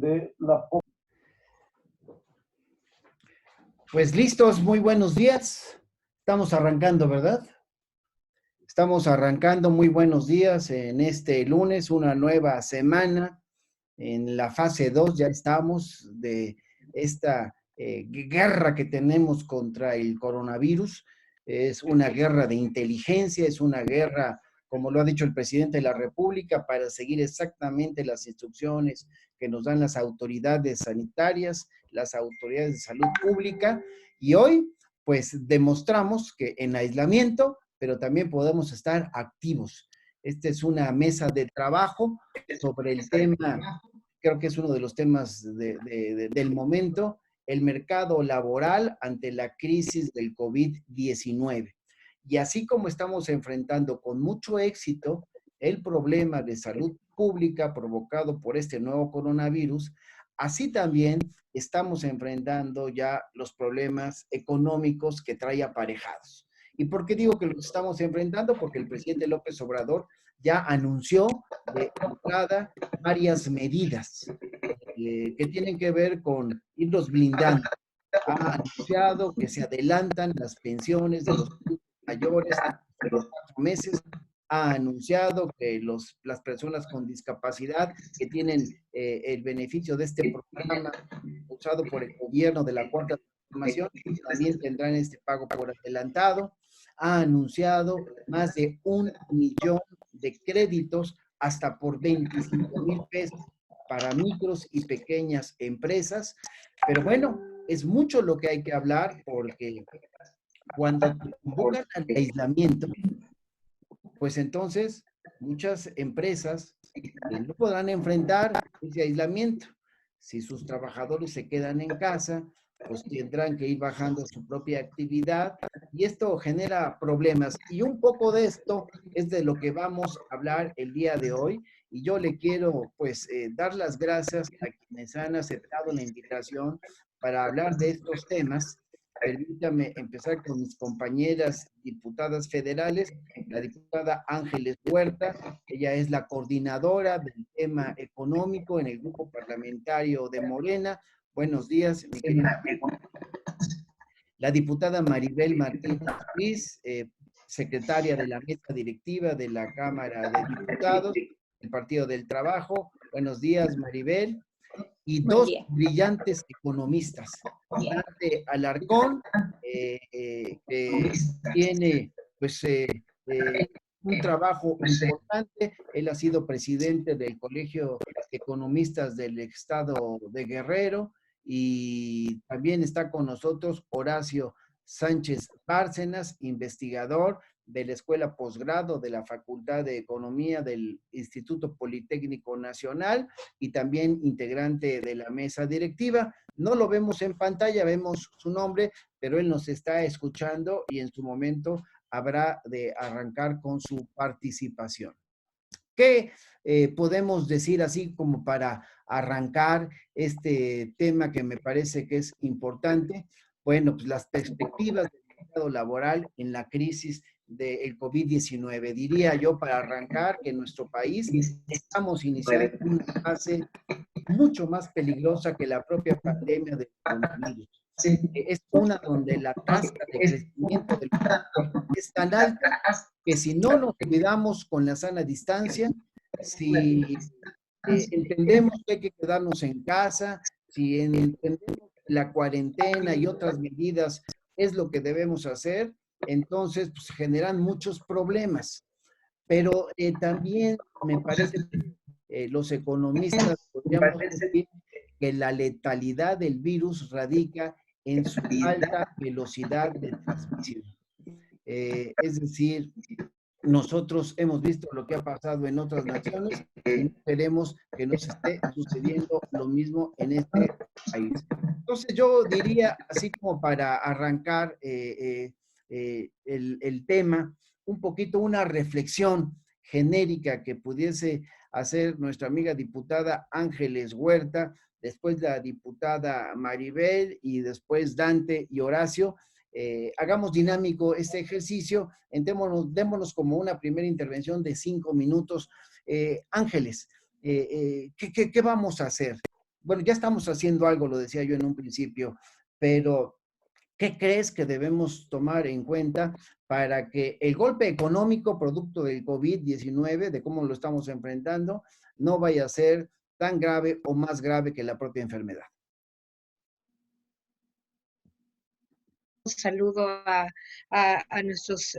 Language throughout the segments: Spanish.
de la... Pues listos, muy buenos días. Estamos arrancando, ¿verdad? Estamos arrancando, muy buenos días en este lunes, una nueva semana. En la fase 2 ya estamos de esta guerra que tenemos contra el coronavirus. Es una guerra de inteligencia, es una guerra, como lo ha dicho el presidente de la República, para seguir exactamente las instrucciones que nos dan las autoridades sanitarias, las autoridades de salud pública. Y hoy, pues, demostramos que en aislamiento, pero también podemos estar activos. Esta es una mesa de trabajo sobre el tema, creo que es uno de los temas del momento, el mercado laboral ante la crisis del COVID-19. Y así como estamos enfrentando con mucho éxito el problema de salud pública provocado por este nuevo coronavirus, así también estamos enfrentando ya los problemas económicos que trae aparejados. ¿Y por qué digo que los estamos enfrentando? Porque el presidente López Obrador ya anunció de entrada varias medidas que tienen que ver con irlos blindando. Ha anunciado que se adelantan las pensiones de los mayores de los 4 meses. Ha anunciado que las personas con discapacidad que tienen el beneficio de este programa usado por el gobierno de la Cuarta Transformación también tendrán este pago por adelantado. Ha anunciado más de 1 millón de créditos hasta por 25,000 pesos para micros y pequeñas empresas. Pero bueno, es mucho lo que hay que hablar porque cuando te convocan al aislamiento, pues entonces muchas empresas no podrán enfrentar ese aislamiento. Si sus trabajadores se quedan en casa, pues tendrán que ir bajando su propia actividad y esto genera problemas. Y un poco de esto es de lo que vamos a hablar el día de hoy. Y yo le quiero pues dar las gracias a quienes han aceptado la invitación para hablar de estos temas. Permítame empezar con mis compañeras diputadas federales, la diputada Ángeles Huerta. Ella es la coordinadora del tema económico en el grupo parlamentario de Morena. Buenos días, mi querida. La diputada Maribel Martínez Ruiz, secretaria de la mesa directiva de la Cámara de Diputados, del Partido del Trabajo. Buenos días, Maribel. Y dos brillantes economistas, Dante Alarcón, que tiene pues un trabajo importante. Él ha sido presidente del Colegio de Economistas del Estado de Guerrero y también está con nosotros Horacio Sánchez Bárcenas, investigador de la Escuela Posgrado de la Facultad de Economía del Instituto Politécnico Nacional y también integrante de la mesa directiva. No lo vemos en pantalla, vemos su nombre, pero él nos está escuchando y en su momento habrá de arrancar con su participación. ¿Qué podemos decir así como para arrancar este tema que me parece que es importante? Bueno, pues las perspectivas del mercado laboral en la crisis del COVID-19. Diría yo para arrancar que en nuestro país estamos iniciando una fase mucho más peligrosa que la propia pandemia del coronavirus. Es una donde la tasa de crecimiento del es tan alta que si no nos cuidamos con la sana distancia, si entendemos que hay que quedarnos en casa, si entendemos que la cuarentena y otras medidas es lo que debemos hacer, entonces pues, generan muchos problemas. Pero también me parece que los economistas podríamos decir que la letalidad del virus radica en su alta velocidad de transmisión. Es decir, nosotros hemos visto lo que ha pasado en otras naciones y no queremos que nos esté sucediendo lo mismo en este país. Entonces yo diría, así como para arrancar el tema, un poquito una reflexión genérica que pudiese hacer nuestra amiga diputada Ángeles Huerta, después la diputada Maribel y después Dante y Horacio. Hagamos dinámico este ejercicio, démonos como una primera intervención de 5 minutos. Ángeles, ¿qué vamos a hacer? bueno, ya estamos haciendo algo, lo decía yo en un principio, pero ¿qué crees que debemos tomar en cuenta para que el golpe económico producto del COVID-19, de cómo lo estamos enfrentando, no vaya a ser tan grave o más grave que la propia enfermedad? Un saludo a nuestros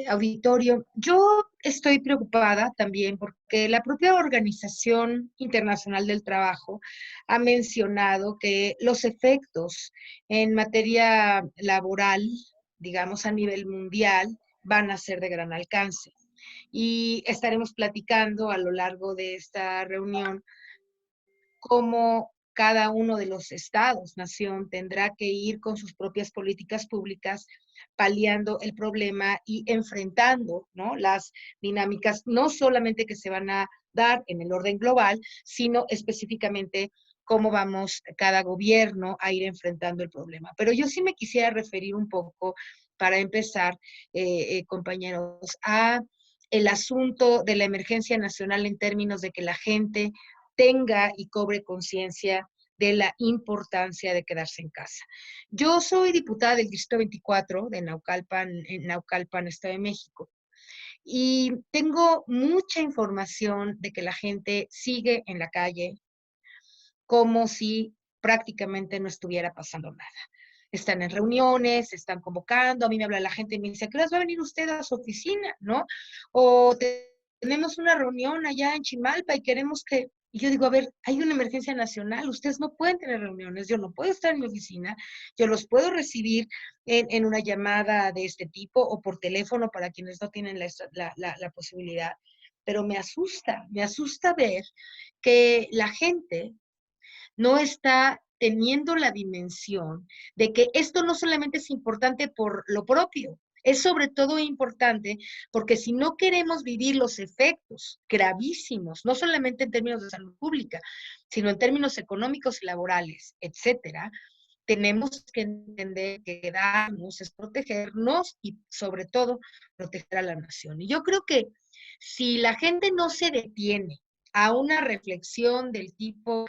auditorio. Yo estoy preocupada también porque la propia Organización Internacional del Trabajo ha mencionado que los efectos en materia laboral, digamos a nivel mundial, van a ser de gran alcance. Y estaremos platicando a lo largo de esta reunión cómo cada uno de los estados, nación, tendrá que ir con sus propias políticas públicas paliando el problema y enfrentando, ¿no?, las dinámicas, no solamente que se van a dar en el orden global, sino específicamente cómo vamos cada gobierno a ir enfrentando el problema. Pero yo sí me quisiera referir un poco, para empezar, compañeros, a el asunto de la emergencia nacional en términos de que la gente tenga y cobre conciencia de la importancia de quedarse en casa. Yo soy diputada del Distrito 24 de Naucalpan, en Naucalpan, Estado de México, y tengo mucha información de que la gente sigue en la calle como si prácticamente no estuviera pasando nada. Están en reuniones, están convocando, a mí me habla la gente y me dice, ¿a qué horas va a venir usted a su oficina? ¿No? O tenemos una reunión allá en Chimalpa y queremos que, y yo digo, a ver, hay una emergencia nacional, ustedes no pueden tener reuniones, yo no puedo estar en mi oficina, yo los puedo recibir en una llamada de este tipo o por teléfono para quienes no tienen la posibilidad, pero me asusta ver que la gente no está teniendo la dimensión de que esto no solamente es importante por lo propio, es sobre todo importante porque si no queremos vivir los efectos gravísimos, no solamente en términos de salud pública, sino en términos económicos y laborales, etcétera, tenemos que entender que quedarnos es protegernos y sobre todo proteger a la nación. Y yo creo que si la gente no se detiene a una reflexión del tipo,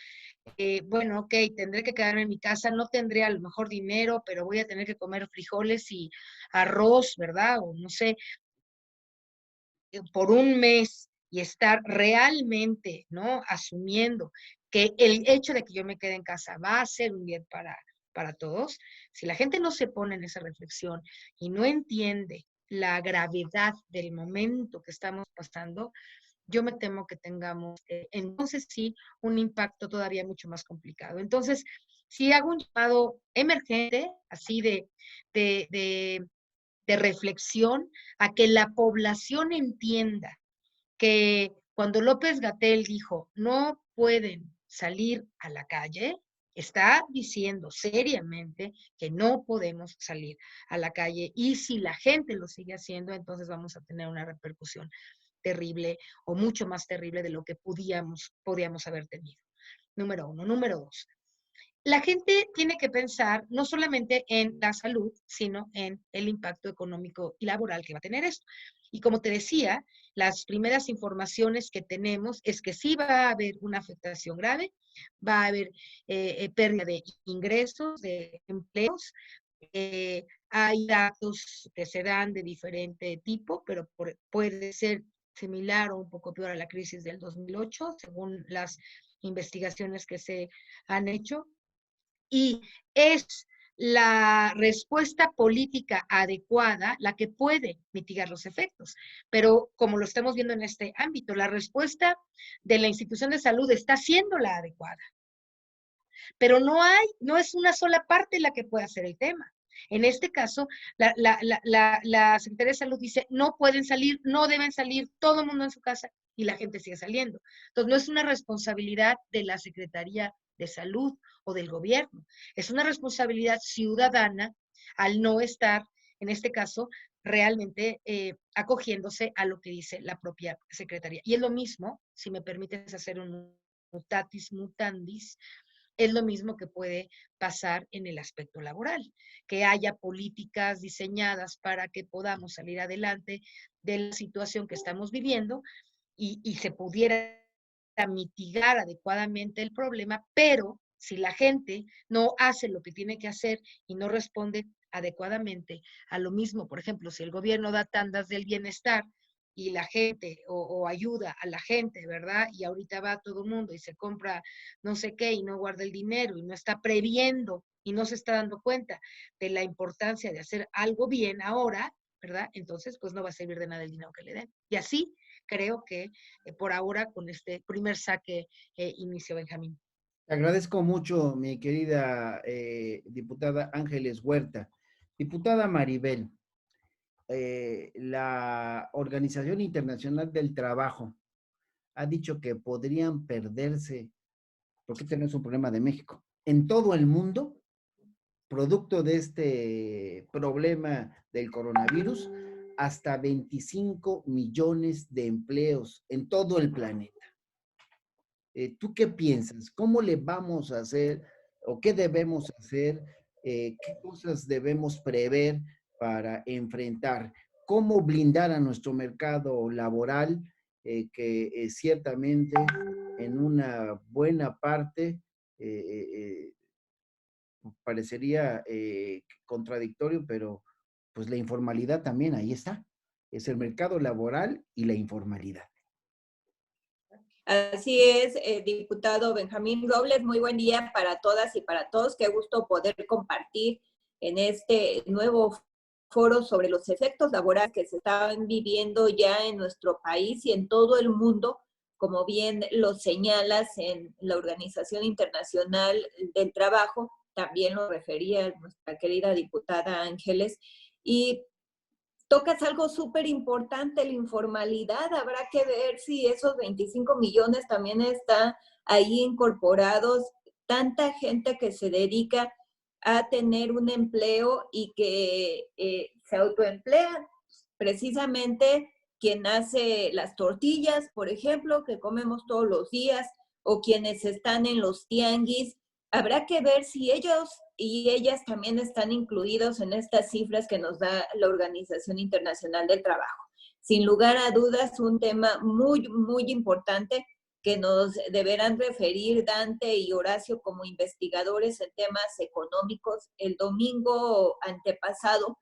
bueno, ok, tendré que quedarme en mi casa, no tendré a lo mejor dinero, pero voy a tener que comer frijoles y arroz, ¿verdad? O no sé, por un mes y estar realmente, ¿no?, asumiendo que el hecho de que yo me quede en casa va a ser un bien para todos, si la gente no se pone en esa reflexión y no entiende la gravedad del momento que estamos pasando, yo me temo que tengamos, entonces sí, un impacto todavía mucho más complicado. Entonces, si hago un llamado emergente, así de, de, de reflexión, a que la población entienda que cuando López-Gatell dijo, no pueden salir a la calle, está diciendo seriamente que no podemos salir a la calle y si la gente lo sigue haciendo, entonces vamos a tener una repercusión terrible o mucho más terrible de lo que podíamos haber tenido. Número uno. Número dos, la gente tiene que pensar no solamente en la salud, sino en el impacto económico y laboral que va a tener esto. Y como te decía, las primeras informaciones que tenemos es que sí va a haber una afectación grave, va a haber pérdida de ingresos, de empleos. Hay datos que se dan de diferente tipo, pero puede ser similar o un poco peor a la crisis del 2008, según las investigaciones que se han hecho, y es la respuesta política adecuada la que puede mitigar los efectos. Pero como lo estamos viendo en este ámbito, la respuesta de la institución de salud está siendo la adecuada. Pero no es una sola parte la que puede hacer el tema. En este caso, la Secretaría de Salud dice, no pueden salir, no deben salir, todo el mundo en su casa y la gente sigue saliendo. Entonces, no es una responsabilidad de la Secretaría de Salud o del gobierno, es una responsabilidad ciudadana al no estar, en este caso, realmente acogiéndose a lo que dice la propia Secretaría. Y es lo mismo, si me permites hacer un mutatis mutandis, es lo mismo que puede pasar en el aspecto laboral, que haya políticas diseñadas para que podamos salir adelante de la situación que estamos viviendo y se pudiera mitigar adecuadamente el problema, pero si la gente no hace lo que tiene que hacer y no responde adecuadamente a lo mismo, por ejemplo, si el gobierno da tandas del bienestar y la gente o ayuda a la gente, ¿verdad? Y ahorita va todo el mundo y se compra no sé qué y no guarda el dinero y no está previendo y no se está dando cuenta de la importancia de hacer algo bien ahora, ¿verdad? Entonces, pues no va a servir de nada el dinero que le den. Y así creo que por ahora con este primer saque inició Benjamín. Te agradezco mucho, mi querida diputada Ángeles Huerta. Diputada Maribel, la Organización Internacional del Trabajo ha dicho que podrían perderse, porque este no es un problema de México, en todo el mundo, producto de este problema del coronavirus, hasta 25 millones de empleos en todo el planeta. ¿Tú qué piensas? ¿Cómo le vamos a hacer o qué debemos hacer? ¿Qué cosas debemos prever para enfrentar? ¿Cómo blindar a nuestro mercado laboral? Que ciertamente en una buena parte parecería contradictorio, pero pues la informalidad también ahí está. Es el mercado laboral y la informalidad. Así es, diputado Benjamín Robles, muy buen día para todas y para todos. Qué gusto poder compartir en este nuevo foro sobre los efectos laborales que se están viviendo ya en nuestro país y en todo el mundo, como bien lo señalas en la Organización Internacional del Trabajo, también lo refería nuestra querida diputada Ángeles, y tocas algo súper importante, la informalidad. Habrá que ver si esos 25 millones también están ahí incorporados. Tanta gente que se dedica a tener un empleo y que se autoemplean. Precisamente quien hace las tortillas, por ejemplo, que comemos todos los días, o quienes están en los tianguis. Habrá que ver si ellos y ellas también están incluidos en estas cifras que nos da la Organización Internacional del Trabajo. Sin lugar a dudas, un tema muy, muy importante que nos deberán referir Dante y Horacio como investigadores en temas económicos. El domingo antepasado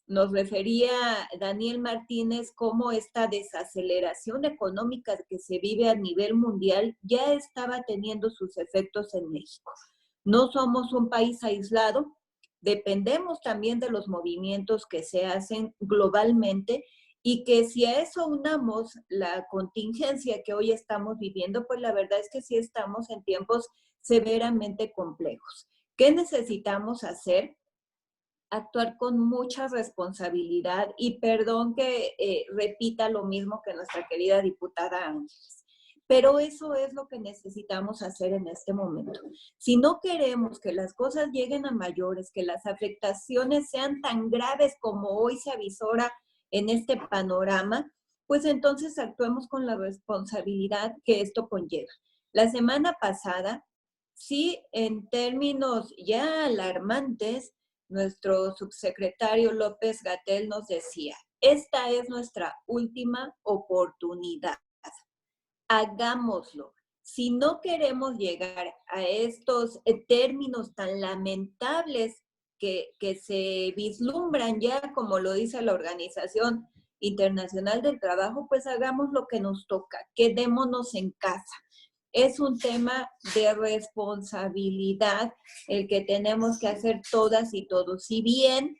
nos refería Daniel Martínez cómo esta desaceleración económica que se vive a nivel mundial ya estaba teniendo sus efectos en México. No somos un país aislado, dependemos también de los movimientos que se hacen globalmente y que si a eso unamos la contingencia que hoy estamos viviendo, pues la verdad es que sí estamos en tiempos severamente complejos. ¿Qué necesitamos hacer? Actuar con mucha responsabilidad y perdón que repita lo mismo que nuestra querida diputada Ángeles, pero eso es lo que necesitamos hacer en este momento. Si no queremos que las cosas lleguen a mayores, que las afectaciones sean tan graves como hoy se avisora en este panorama, pues entonces actuemos con la responsabilidad que esto conlleva. La semana pasada, sí, en términos ya alarmantes, nuestro subsecretario López-Gatell nos decía, esta es nuestra última oportunidad, hagámoslo. Si no queremos llegar a estos términos tan lamentables que se vislumbran ya, como lo dice la Organización Internacional del Trabajo, pues hagamos lo que nos toca, quedémonos en casa. Es un tema de responsabilidad el que tenemos que hacer todas y todos. Si bien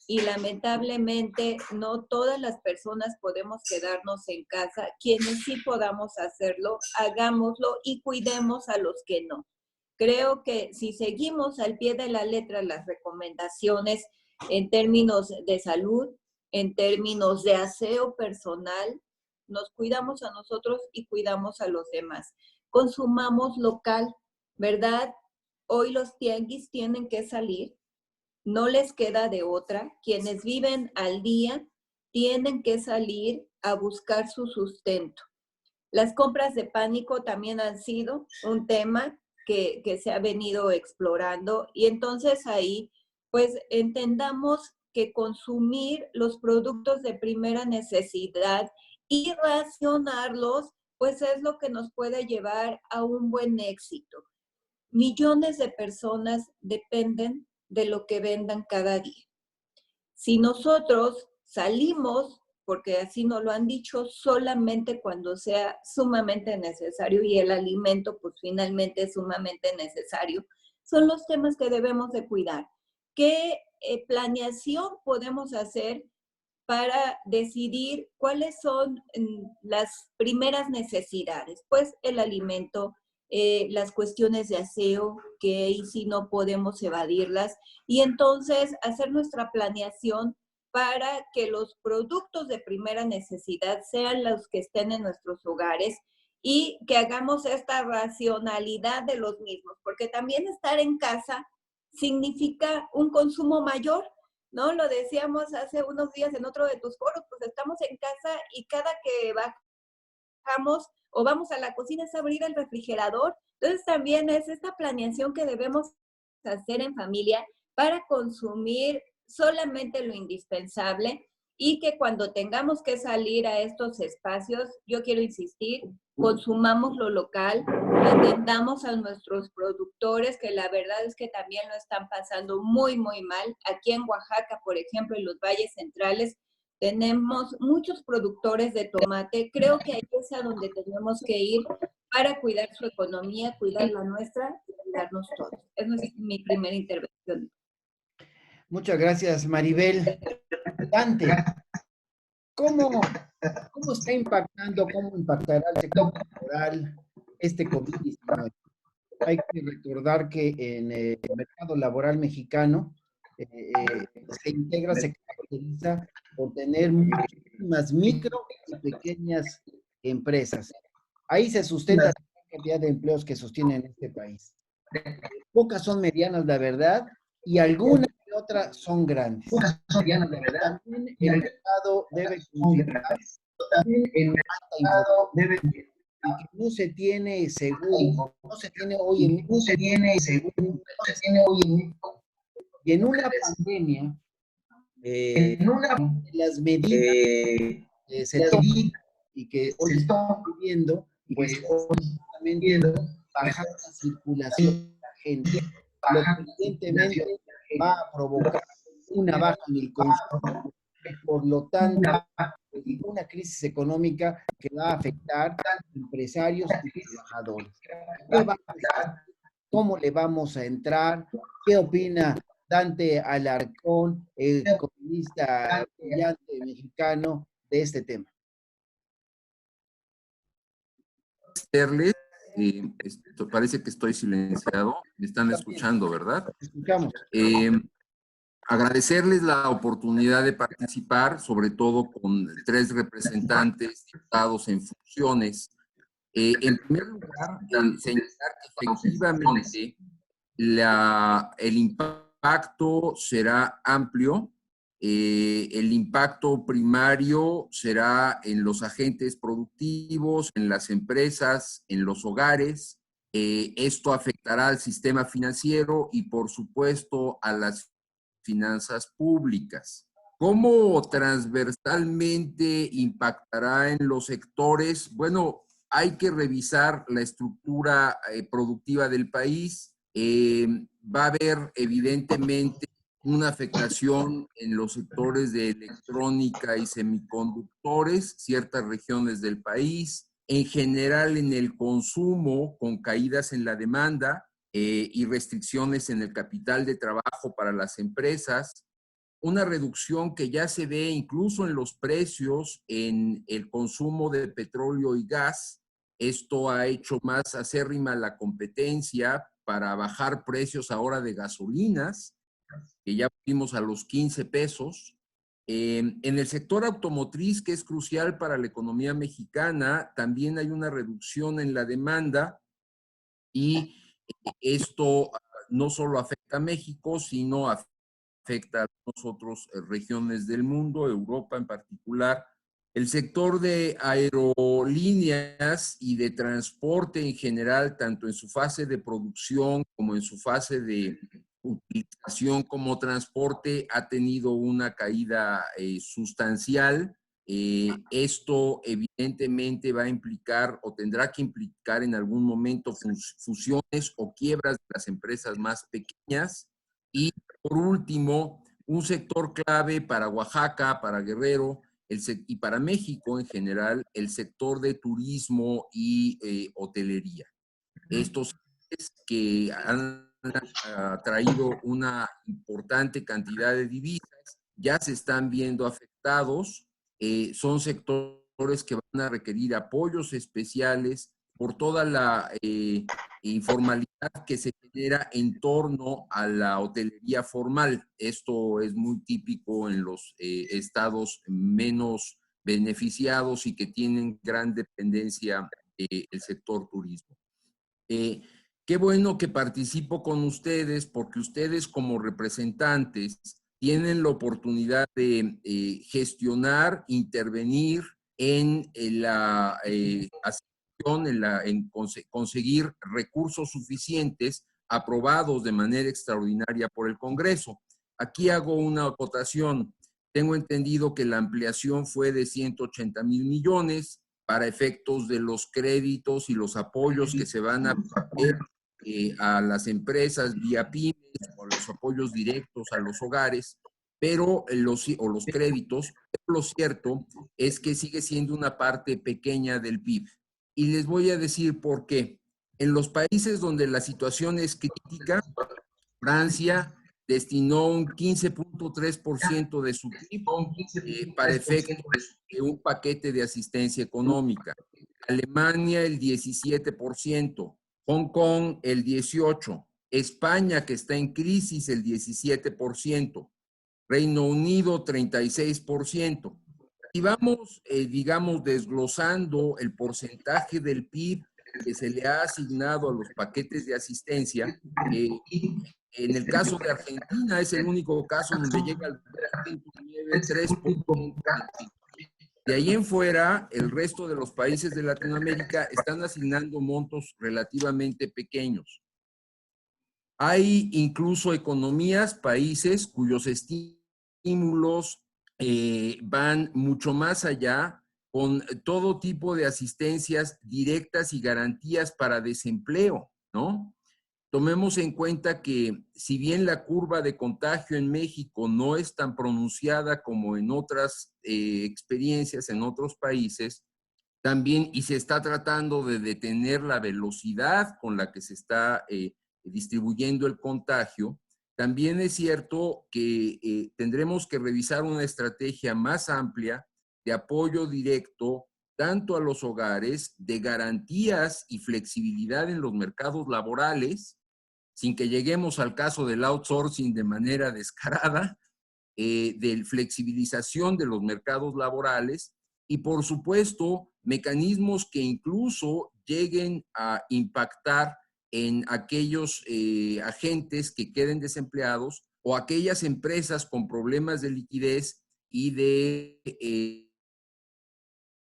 y lamentablemente no todas las personas podemos quedarnos en casa, quienes sí podamos hacerlo, hagámoslo y cuidemos a los que no. Creo que si seguimos al pie de la letra las recomendaciones en términos de salud, en términos de aseo personal, nos cuidamos a nosotros y cuidamos a los demás. Consumamos local, ¿verdad? Hoy los tianguis tienen que salir, no les queda de otra. Quienes viven al día tienen que salir a buscar su sustento. Las compras de pánico también han sido un tema que se ha venido explorando y entonces ahí pues entendamos que consumir los productos de primera necesidad y racionarlos pues es lo que nos puede llevar a un buen éxito. Millones de personas dependen de lo que vendan cada día. Si nosotros salimos, porque así nos lo han dicho, solamente cuando sea sumamente necesario y el alimento pues finalmente es sumamente necesario, son los temas que debemos de cuidar. ¿Qué planeación podemos hacer para decidir cuáles son las primeras necesidades? Pues el alimento, las cuestiones de aseo, que ahí sí no podemos evadirlas, y entonces hacer nuestra planeación para que los productos de primera necesidad sean los que estén en nuestros hogares y que hagamos esta racionalidad de los mismos, porque también estar en casa significa un consumo mayor, ¿no? Lo decíamos hace unos días en otro de tus foros, pues estamos en casa y cada que bajamos o vamos a la cocina es abrir el refrigerador. Entonces también es esta planeación que debemos hacer en familia para consumir solamente lo indispensable y que cuando tengamos que salir a estos espacios, yo quiero insistir, consumamos lo local, atendamos a nuestros productores, que la verdad es que también lo están pasando muy, muy mal. Aquí en Oaxaca, por ejemplo, en los valles centrales, tenemos muchos productores de tomate. Creo que ahí es a donde tenemos que ir para cuidar su economía, cuidar la nuestra y cuidarnos todos. Esa es mi primera intervención. Muchas gracias, Maribel. Dante, ¿cómo está impactando, cómo impactará el sector laboral este COVID-19? Hay que recordar que en el mercado laboral mexicano se caracteriza por tener muchísimas micro y pequeñas empresas. Ahí se sustenta la cantidad de empleos que sostienen este país. Pocas son medianas, la verdad, y algunas y otras son grandes. También el mercado debe considerar esta información y que no se tiene seguro, no se tiene hoy en y en una pandemia, las medidas que se toman y que hoy estamos viviendo, pues justamente bajar la circulación de la gente, lo que evidentemente va a provocar una baja en el consumo y por lo tanto una crisis económica que va a afectar a empresarios y trabajadores. ¿Qué vamos a hacer? ¿Cómo le vamos a entrar? ¿Qué opina Dante Alarcón, el economista brillante mexicano, de este tema? Parece que estoy silenciado. Me están escuchando, ¿verdad? Escuchamos. Agradecerles la oportunidad de participar, sobre todo con 3 representantes diputados en funciones. En primer lugar, señalar que efectivamente el impacto será amplio. El impacto primario será en los agentes productivos, en las empresas, en los hogares. Esto afectará al sistema financiero y, por supuesto, a las finanzas públicas. ¿Cómo transversalmente impactará en los sectores? Bueno, hay que revisar la estructura productiva del país. Va a haber evidentemente una afectación en los sectores de electrónica y semiconductores, ciertas regiones del país, en general en el consumo, con caídas en la demanda y restricciones en el capital de trabajo para las empresas, una reducción que ya se ve incluso en los precios en el consumo de petróleo y gas. Esto ha hecho más acérrima la competencia para bajar precios ahora de gasolinas, que ya fuimos a los 15 pesos. En el sector automotriz, que es crucial para la economía mexicana, también hay una reducción en la demanda y esto no solo afecta a México, sino afecta a las otras regiones del mundo, Europa en particular. El sector de aerolíneas y de transporte en general, tanto en su fase de producción como en su fase de utilización como transporte, ha tenido una caída sustancial. Esto evidentemente va a implicar o tendrá que implicar en algún momento fusiones o quiebras de las empresas más pequeñas. Y por último, un sector clave para Oaxaca, para Guerrero y para México en general, el sector de turismo y hotelería. Estos que han traído una importante cantidad de divisas ya se están viendo afectados. Son sectores que van a requerir apoyos especiales por toda la informalidad que se genera en torno a la hotelería formal. Esto es muy típico en los estados menos beneficiados y que tienen gran dependencia del sector turismo. Qué bueno que participo con ustedes porque ustedes como representantes tienen la oportunidad de gestionar, intervenir en la asignación, en conseguir recursos suficientes aprobados de manera extraordinaria por el Congreso. Aquí hago una acotación. Tengo entendido que la ampliación fue de 180 mil millones para efectos de los créditos y los apoyos que se van a proveer a las empresas vía pymes o los apoyos directos a los hogares, pero los créditos, pero lo cierto es que sigue siendo una parte pequeña del PIB. Y les voy a decir por qué. En los países donde la situación es crítica, Francia destinó un 15.3% de su PIB para efectos de un paquete de asistencia económica. Alemania el 17%, Hong Kong el 18%, España que está en crisis el 17%, Reino Unido 36%. Y vamos, digamos, desglosando el porcentaje del PIB que se le ha asignado a los paquetes de asistencia. En el caso de Argentina es el único caso donde llega al 3%. De ahí en fuera, el resto de los países de Latinoamérica están asignando montos relativamente pequeños. Hay incluso economías, países cuyos estímulos van mucho más allá con todo tipo de asistencias directas y garantías para desempleo, ¿no? Tomemos en cuenta que si bien la curva de contagio en México no es tan pronunciada como en otras experiencias en otros países, también, y se está tratando de detener la velocidad con la que se está distribuyendo el contagio, también es cierto que tendremos que revisar una estrategia más amplia de apoyo directo tanto a los hogares, de garantías y flexibilidad en los mercados laborales, sin que lleguemos al caso del outsourcing de manera descarada, de flexibilización de los mercados laborales y, por supuesto, mecanismos que incluso lleguen a impactar en aquellos agentes que queden desempleados o aquellas empresas con problemas de liquidez y de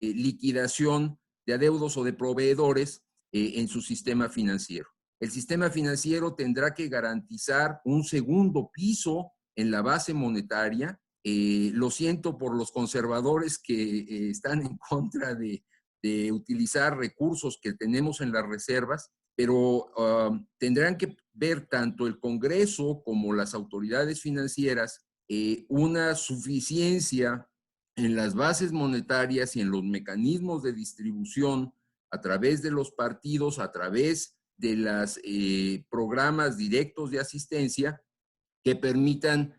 liquidación de adeudos o de proveedores en su sistema financiero. El sistema financiero tendrá que garantizar un segundo piso en la base monetaria. Lo siento por los conservadores que están en contra de utilizar recursos que tenemos en las reservas, pero tendrán que ver tanto el Congreso como las autoridades financieras una suficiencia en las bases monetarias y en los mecanismos de distribución a través de los partidos, a través de los programas directos de asistencia que permitan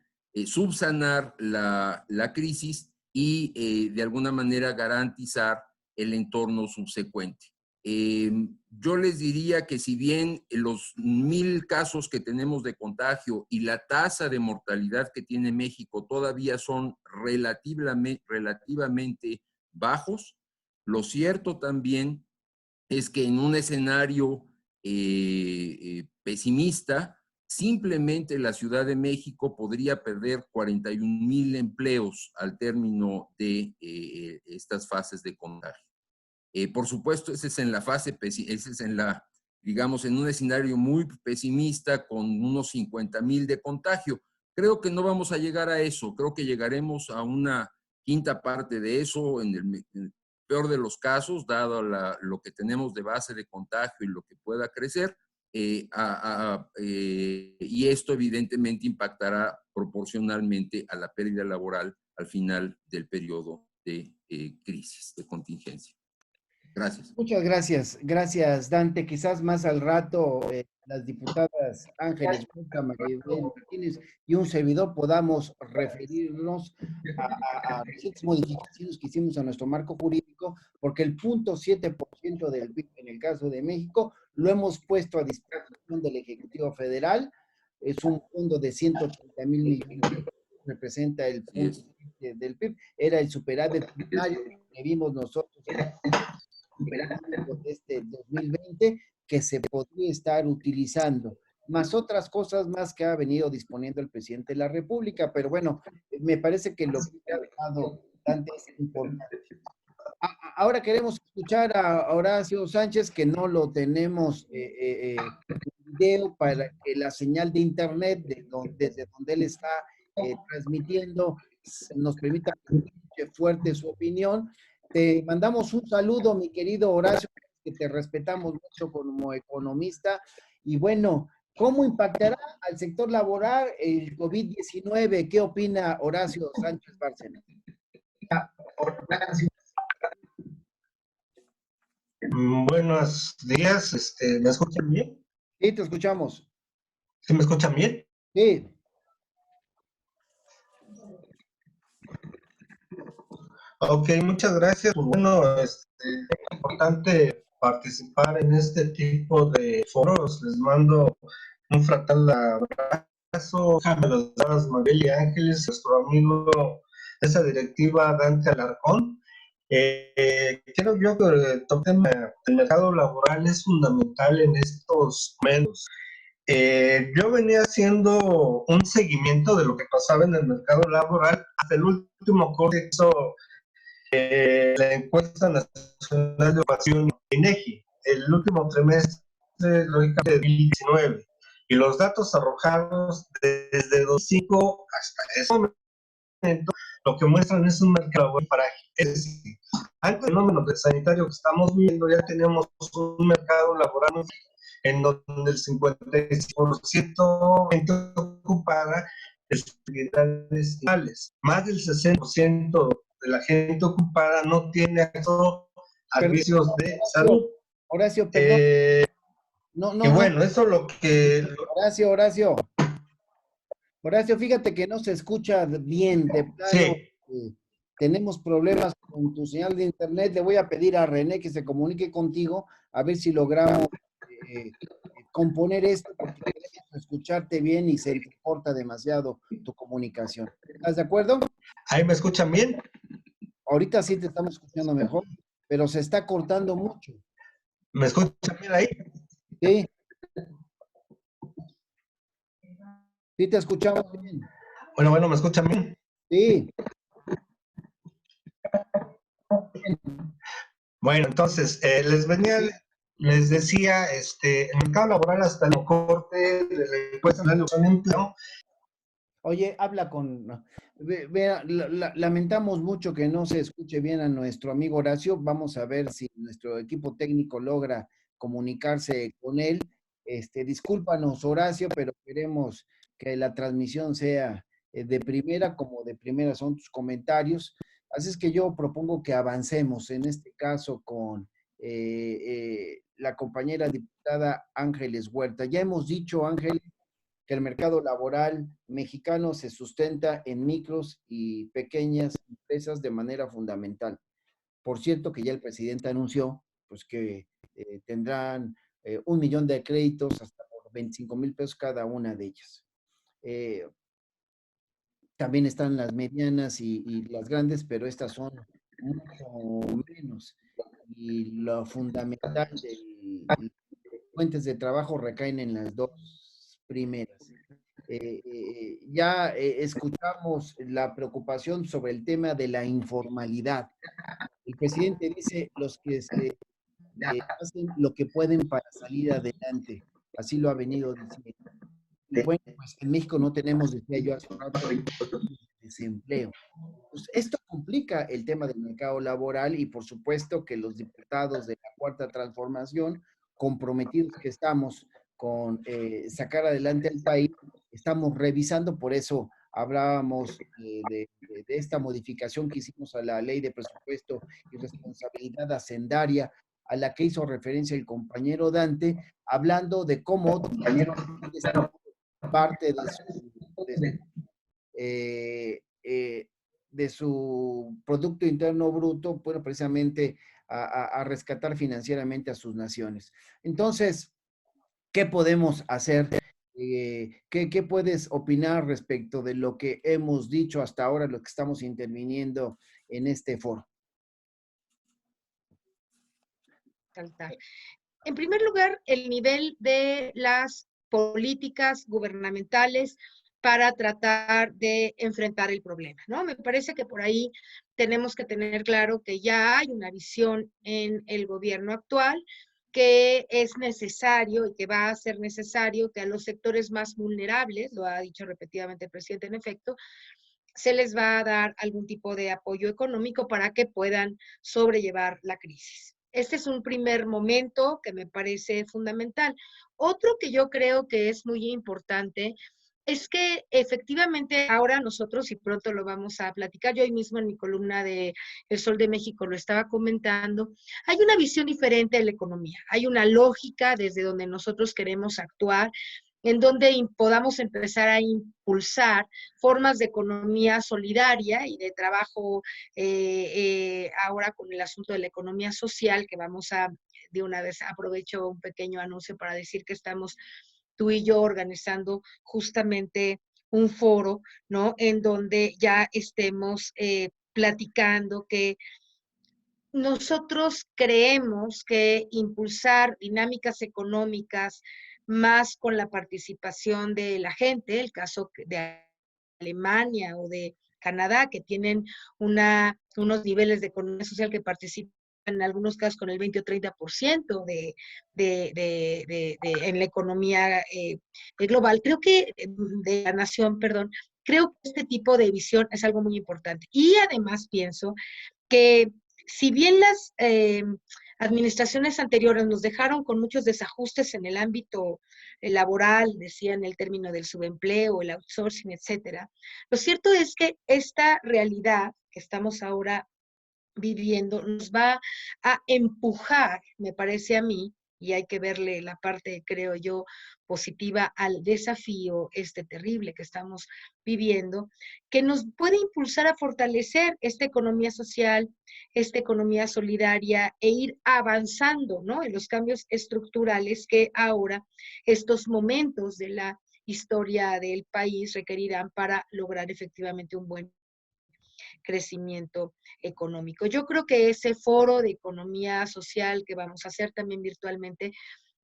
subsanar la crisis y de alguna manera garantizar el entorno subsecuente. Yo les diría que si bien los 1,000 casos que tenemos de contagio y la tasa de mortalidad que tiene México todavía son relativamente bajos, lo cierto también es que en un escenario pesimista, simplemente la Ciudad de México podría perder 41,000 empleos al término de estas fases de contagio. Por supuesto, ese es en la fase, ese es en la, digamos, en un escenario muy pesimista con unos 50,000 de contagio. Creo que no vamos a llegar a eso, creo que llegaremos a una quinta parte de eso, en el peor de los casos, dado lo que tenemos de base de contagio y lo que pueda crecer, y esto evidentemente impactará proporcionalmente a la pérdida laboral al final del periodo de crisis, de contingencia. Gracias. Muchas gracias. Gracias, Dante. Quizás más al rato las diputadas Ángeles Huerta, Maribel Martínez y un servidor podamos referirnos a recientes modificaciones que hicimos a nuestro marco jurídico, porque el 0.7% del PIB en el caso de México lo hemos puesto a disposición del Ejecutivo Federal. Es un fondo de 130,000 millones, representa el 0.7% del PIB. Era el superávit primario que vimos nosotros de este 2020 que se podría estar utilizando, más otras cosas más que ha venido disponiendo el presidente de la República, pero bueno, me parece que lo que ha dejado Dante es importante. Ahora queremos escuchar a Horacio Sánchez, que no lo tenemos video para que la señal de internet desde donde él está transmitiendo nos permita que fuerte su opinión. Te mandamos un saludo, mi querido Horacio, que te respetamos mucho como economista. Y bueno, ¿cómo impactará al sector laboral el COVID-19? ¿Qué opina Horacio Sánchez Bárcena? Buenos días, ¿me escuchan bien? Sí, te escuchamos. ¿Sí me escuchan bien? Sí. Ok, muchas gracias. Pues bueno, es importante participar en este tipo de foros. Les mando un fraternal abrazo a los damas Mabel y Ángeles, nuestro amigo de esa directiva Dante Alarcón. Creo yo que el tema del mercado laboral es fundamental en estos momentos. Yo venía haciendo un seguimiento de lo que pasaba en el mercado laboral hasta el último corte que hizo la encuesta nacional de ocupación INEGI, el último trimestre lógicamente de 2019, y los datos arrojados desde 2005 hasta ese momento lo que muestran es un mercado laboral frágil. Es decir, ante el fenómeno sanitario que estamos viendo, ya tenemos un mercado laboral en donde el 55% ocupada es actividades finales. Más del 60% de la gente ocupada no tiene acceso a servicios de salud. Horacio, perdón. Y bueno, eso lo que... Horacio, fíjate que no se escucha bien, de plano. Sí. Tenemos problemas con tu señal de internet. Le voy a pedir a René que se comunique contigo a ver si logramos componer esto, porque queremos escucharte bien y se corta demasiado tu comunicación. ¿Estás de acuerdo? ¿Ahí me escuchan bien? Ahorita sí te estamos escuchando mejor, pero se está cortando mucho. ¿Me escuchan bien ahí? Sí. Sí te escuchamos bien. Bueno, ¿me escuchan bien? Sí. Bueno, entonces, les decía, el mercado laboral hasta el corte de la encuesta nacional de empleo. Oye, habla con... lamentamos mucho que no se escuche bien a nuestro amigo Horacio. Vamos a ver si nuestro equipo técnico logra comunicarse con él. Discúlpanos, Horacio, pero queremos que la transmisión sea de primera, como de primera son tus comentarios. Así es que yo propongo que avancemos, en este caso con la compañera diputada Ángeles Huerta. Ya hemos dicho, Ángeles, que el mercado laboral mexicano se sustenta en micros y pequeñas empresas de manera fundamental. Por cierto, que ya el presidente anunció pues, que tendrán 1 millón de créditos hasta por 25,000 pesos cada una de ellas. También están las medianas y las grandes, pero estas son mucho menos. Y lo fundamental de fuentes de trabajo recaen en las dos primeras. Ya escuchamos la preocupación sobre el tema de la informalidad. El presidente dice los que hacen lo que pueden para salir adelante. Así lo ha venido diciendo. Y bueno, pues en México no tenemos, decía yo hace un rato, desempleo. pues esto complica el tema del mercado laboral y por supuesto que los diputados de la Cuarta Transformación, comprometidos que estamos con sacar adelante el país, estamos revisando, por eso hablábamos de esta modificación que hicimos a la Ley de Presupuesto y Responsabilidad Hacendaria, a la que hizo referencia el compañero Dante, hablando de cómo otros parte eh, eh, de su Producto Interno Bruto, bueno, precisamente a rescatar financieramente a sus naciones. Entonces, ¿qué podemos hacer? ¿Qué puedes opinar respecto de lo que hemos dicho hasta ahora, lo que estamos interviniendo en este foro? En primer lugar, el nivel de las políticas gubernamentales para tratar de enfrentar el problema, ¿no? Me parece que por ahí tenemos que tener claro que ya hay una visión en el gobierno actual que es necesario y que va a ser necesario que a los sectores más vulnerables, lo ha dicho repetidamente el presidente en efecto, se les va a dar algún tipo de apoyo económico para que puedan sobrellevar la crisis. Este es un primer momento que me parece fundamental. Otro que yo creo que es muy importante es que efectivamente ahora nosotros, y pronto lo vamos a platicar, yo hoy mismo en mi columna de El Sol de México lo estaba comentando, hay una visión diferente de la economía, hay una lógica desde donde nosotros queremos actuar, en donde podamos empezar a impulsar formas de economía solidaria y de trabajo ahora con el asunto de la economía social, que vamos a, de una vez aprovecho un pequeño anuncio para decir que estamos tú y yo organizando justamente un foro, ¿no? En donde ya estemos platicando que nosotros creemos que impulsar dinámicas económicas más con la participación de la gente, el caso de Alemania o de Canadá, que tienen unos niveles de economía social que participan en algunos casos con el 20 o 30% en la economía global. Creo que, de la nación, perdón, creo que este tipo de visión es algo muy importante. Y además pienso que si bien las administraciones anteriores nos dejaron con muchos desajustes en el ámbito laboral, decían el término del subempleo, el outsourcing, etcétera, lo cierto es que esta realidad que estamos ahora viviendo nos va a empujar, me parece a mí, y hay que verle la parte, creo yo, positiva al desafío este terrible que estamos viviendo, que nos puede impulsar a fortalecer esta economía social, esta economía solidaria e ir avanzando, ¿no? En los cambios estructurales que ahora estos momentos de la historia del país requerirán para lograr efectivamente un buen crecimiento económico. Yo creo que ese foro de economía social que vamos a hacer también virtualmente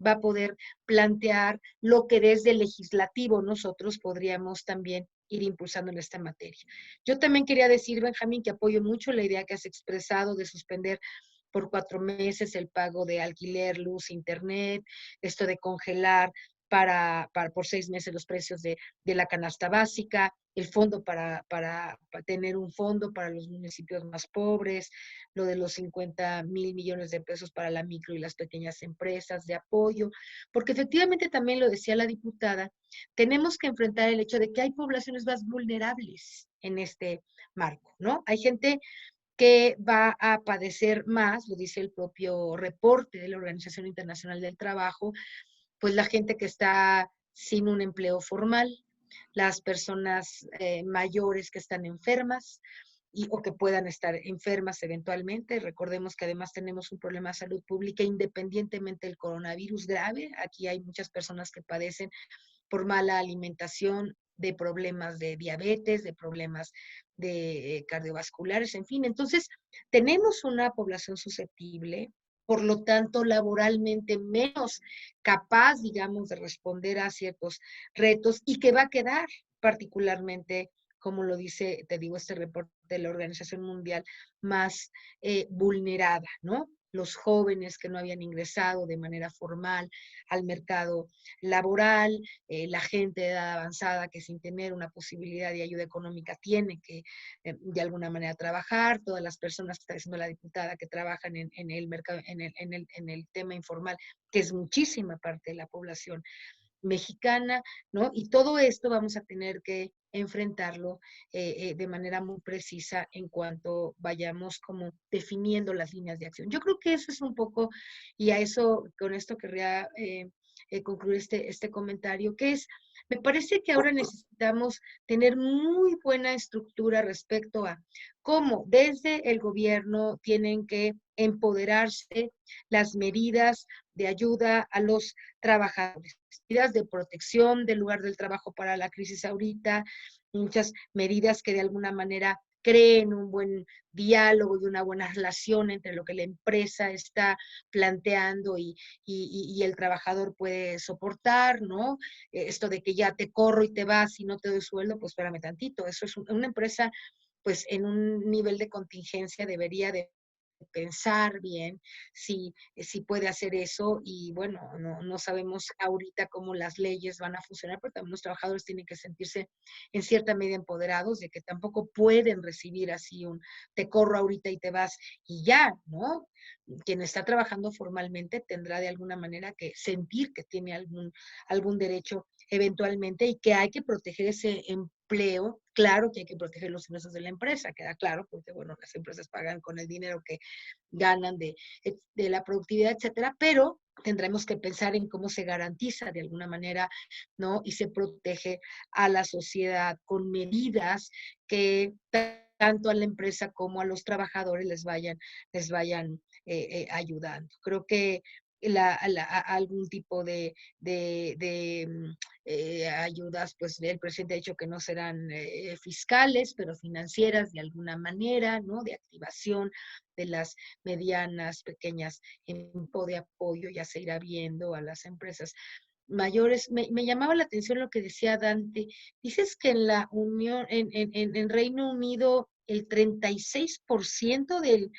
va a poder plantear lo que desde el legislativo nosotros podríamos también ir impulsando en esta materia. Yo también quería decir, Benjamín, que apoyo mucho la idea que has expresado de suspender por 4 meses el pago de alquiler, luz, internet, esto de congelar por 6 meses los precios de la canasta básica, el fondo para tener un fondo para los municipios más pobres, lo de los 50,000 millones de pesos para la micro y las pequeñas empresas de apoyo, porque efectivamente también lo decía la diputada, tenemos que enfrentar el hecho de que hay poblaciones más vulnerables en este marco, ¿no? Hay gente que va a padecer más, lo dice el propio reporte de la Organización Internacional del Trabajo, pues la gente que está sin un empleo formal, las personas mayores que están enfermas o que puedan estar enfermas eventualmente. Recordemos que además tenemos un problema de salud pública independientemente del coronavirus grave. Aquí hay muchas personas que padecen por mala alimentación, de problemas de diabetes, de problemas de cardiovasculares, en fin. Entonces, tenemos una población susceptible, por lo tanto, laboralmente menos capaz, digamos, de responder a ciertos retos y que va a quedar particularmente, como lo dice, te digo, este reporte de la Organización Mundial, más vulnerada, ¿no? los jóvenes que no habían ingresado de manera formal al mercado laboral, la gente de edad avanzada que sin tener una posibilidad de ayuda económica tiene que de alguna manera trabajar, todas las personas que está diciendo la diputada que trabajan en el mercado, en el tema informal, que es muchísima parte de la población mexicana, ¿no? Y todo esto vamos a tener que enfrentarlo de manera muy precisa en cuanto vayamos como definiendo las líneas de acción. Yo creo que eso es un poco, y a eso, con esto querría concluir este comentario, que es, me parece que ahora necesitamos tener muy buena estructura respecto a cómo desde el gobierno tienen que empoderarse las medidas de ayuda a los trabajadores, medidas de protección del lugar del trabajo para la crisis ahorita, muchas medidas que de alguna manera creen un buen diálogo y una buena relación entre lo que la empresa está planteando y el trabajador puede soportar, ¿no? Esto de que ya te corro y te vas y no te doy sueldo, pues espérame tantito. Eso es una empresa, pues en un nivel de contingencia debería de pensar bien si puede hacer eso y bueno, no sabemos ahorita cómo las leyes van a funcionar, pero también los trabajadores tienen que sentirse en cierta medida empoderados de que tampoco pueden recibir así un te corro ahorita y te vas y ya, ¿no? Quien está trabajando formalmente tendrá de alguna manera que sentir que tiene algún derecho eventualmente y que hay que proteger ese empleo. Claro que hay que proteger los ingresos de la empresa, queda claro, porque bueno, las empresas pagan con el dinero que ganan de la productividad, etcétera, pero tendremos que pensar en cómo se garantiza de alguna manera, ¿no? Y se protege a la sociedad con medidas que tanto a la empresa como a los trabajadores les vayan ayudando. Creo que algún tipo de ayudas, pues el presidente ha dicho que no serán fiscales, pero financieras de alguna manera, ¿no? De activación de las medianas, pequeñas en de apoyo, ya se irá viendo a las empresas mayores. Me llamaba la atención lo que decía Dante. Dices que en la Unión, en Reino Unido, el 36% del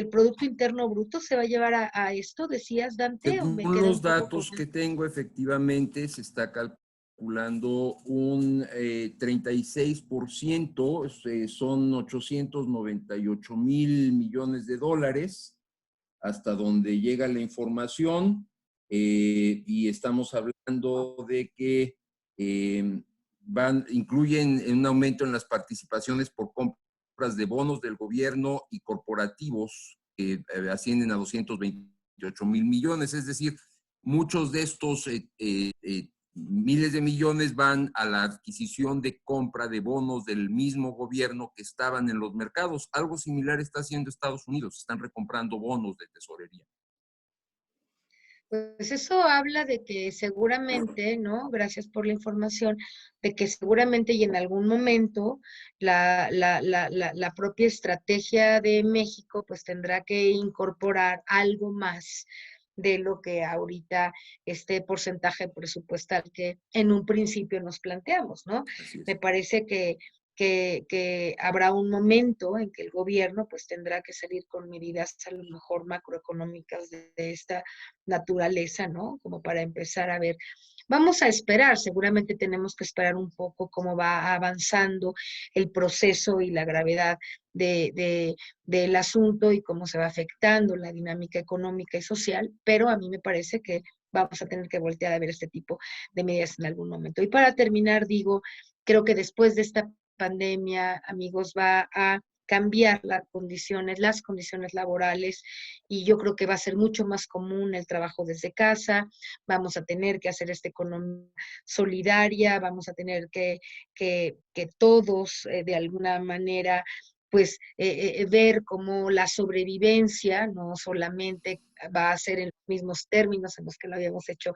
Producto Interno Bruto se va a llevar a esto, decías, Dante, o me Según quedé los un poco datos que tengo, efectivamente se está calculando un 36%, son 898 millones de dólares, hasta donde llega la información, y estamos hablando de que incluyen un aumento en las participaciones por compras de bonos del gobierno y corporativos que ascienden a 228 mil millones, es decir, muchos de estos miles de millones van a la adquisición de compra de bonos del mismo gobierno que estaban en los mercados. Algo similar está haciendo Estados Unidos, están recomprando bonos de tesorería. Pues eso habla de que seguramente, ¿no? Gracias por la información, de que seguramente y en algún momento la propia estrategia de México pues tendrá que incorporar algo más de lo que ahorita este porcentaje presupuestal que en un principio nos planteamos, ¿no? Así es. Me parece que habrá un momento en que el gobierno pues tendrá que salir con medidas a lo mejor macroeconómicas de esta naturaleza, ¿no? Como para empezar a ver. Vamos a esperar, seguramente tenemos que esperar un poco cómo va avanzando el proceso y la gravedad del asunto y cómo se va afectando la dinámica económica y social, pero a mí me parece que vamos a tener que voltear a ver este tipo de medidas en algún momento. Y para terminar, digo, creo que después de esta pandemia, amigos, va a cambiar las condiciones laborales y yo creo que va a ser mucho más común el trabajo desde casa, vamos a tener que hacer esta economía solidaria, vamos a tener que todos de alguna manera pues ver cómo la sobrevivencia no solamente va a ser en los mismos términos en los que lo habíamos hecho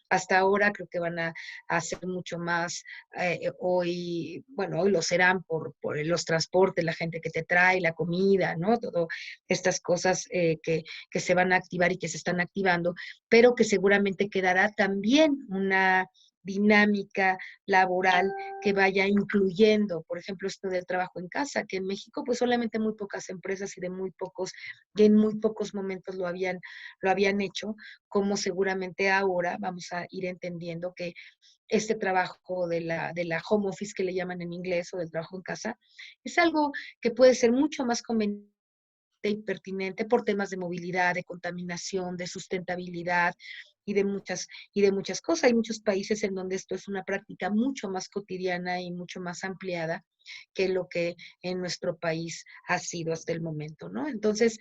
hasta ahora, creo que van a ser mucho más hoy, bueno, hoy lo serán por los transportes, la gente que te trae, la comida, ¿no? Todas estas cosas que se van a activar y que se están activando, pero que seguramente quedará también una dinámica laboral que vaya incluyendo, por ejemplo, esto del trabajo en casa, que en México pues solamente muy pocas empresas y en muy pocos momentos lo habían hecho, como seguramente ahora vamos a ir entendiendo que este trabajo de la home office que le llaman en inglés, o del trabajo en casa, es algo que puede ser mucho más conveniente y pertinente por temas de movilidad, de contaminación, de sustentabilidad y de muchas cosas. Hay muchos países en donde esto es una práctica mucho más cotidiana y mucho más ampliada que lo que en nuestro país ha sido hasta el momento, ¿no? Entonces,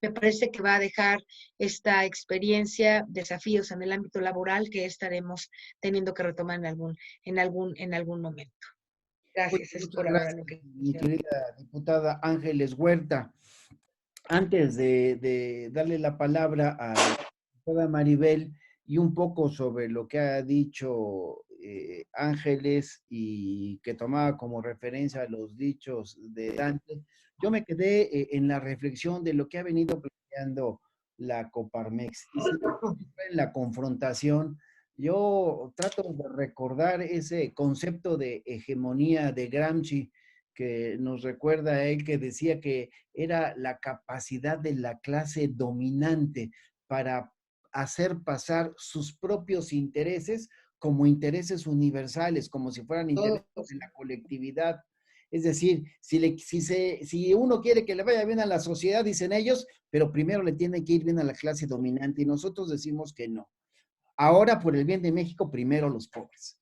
me parece que va a dejar esta experiencia desafíos en el ámbito laboral que estaremos teniendo que retomar en algún momento. Pues Gracias, es muchas por ahora gracias, lo que mi quiero. querida diputada Ángeles Huerta. Antes de darle la palabra a la diputada Maribel y un poco sobre lo que ha dicho Ángeles y que tomaba como referencia los dichos de Dante, yo me quedé en la reflexión de lo que ha venido planteando la Coparmex. Y si en la confrontación, yo trato de recordar ese concepto de hegemonía de Gramsci, que nos recuerda a él, que decía que era la capacidad de la clase dominante para hacer pasar sus propios intereses como intereses universales, como si fueran intereses de la colectividad. Es decir, si uno quiere que le vaya bien a la sociedad, dicen ellos, pero primero le tiene que ir bien a la clase dominante, y nosotros decimos que no. Ahora, por el bien de México, primero los pobres.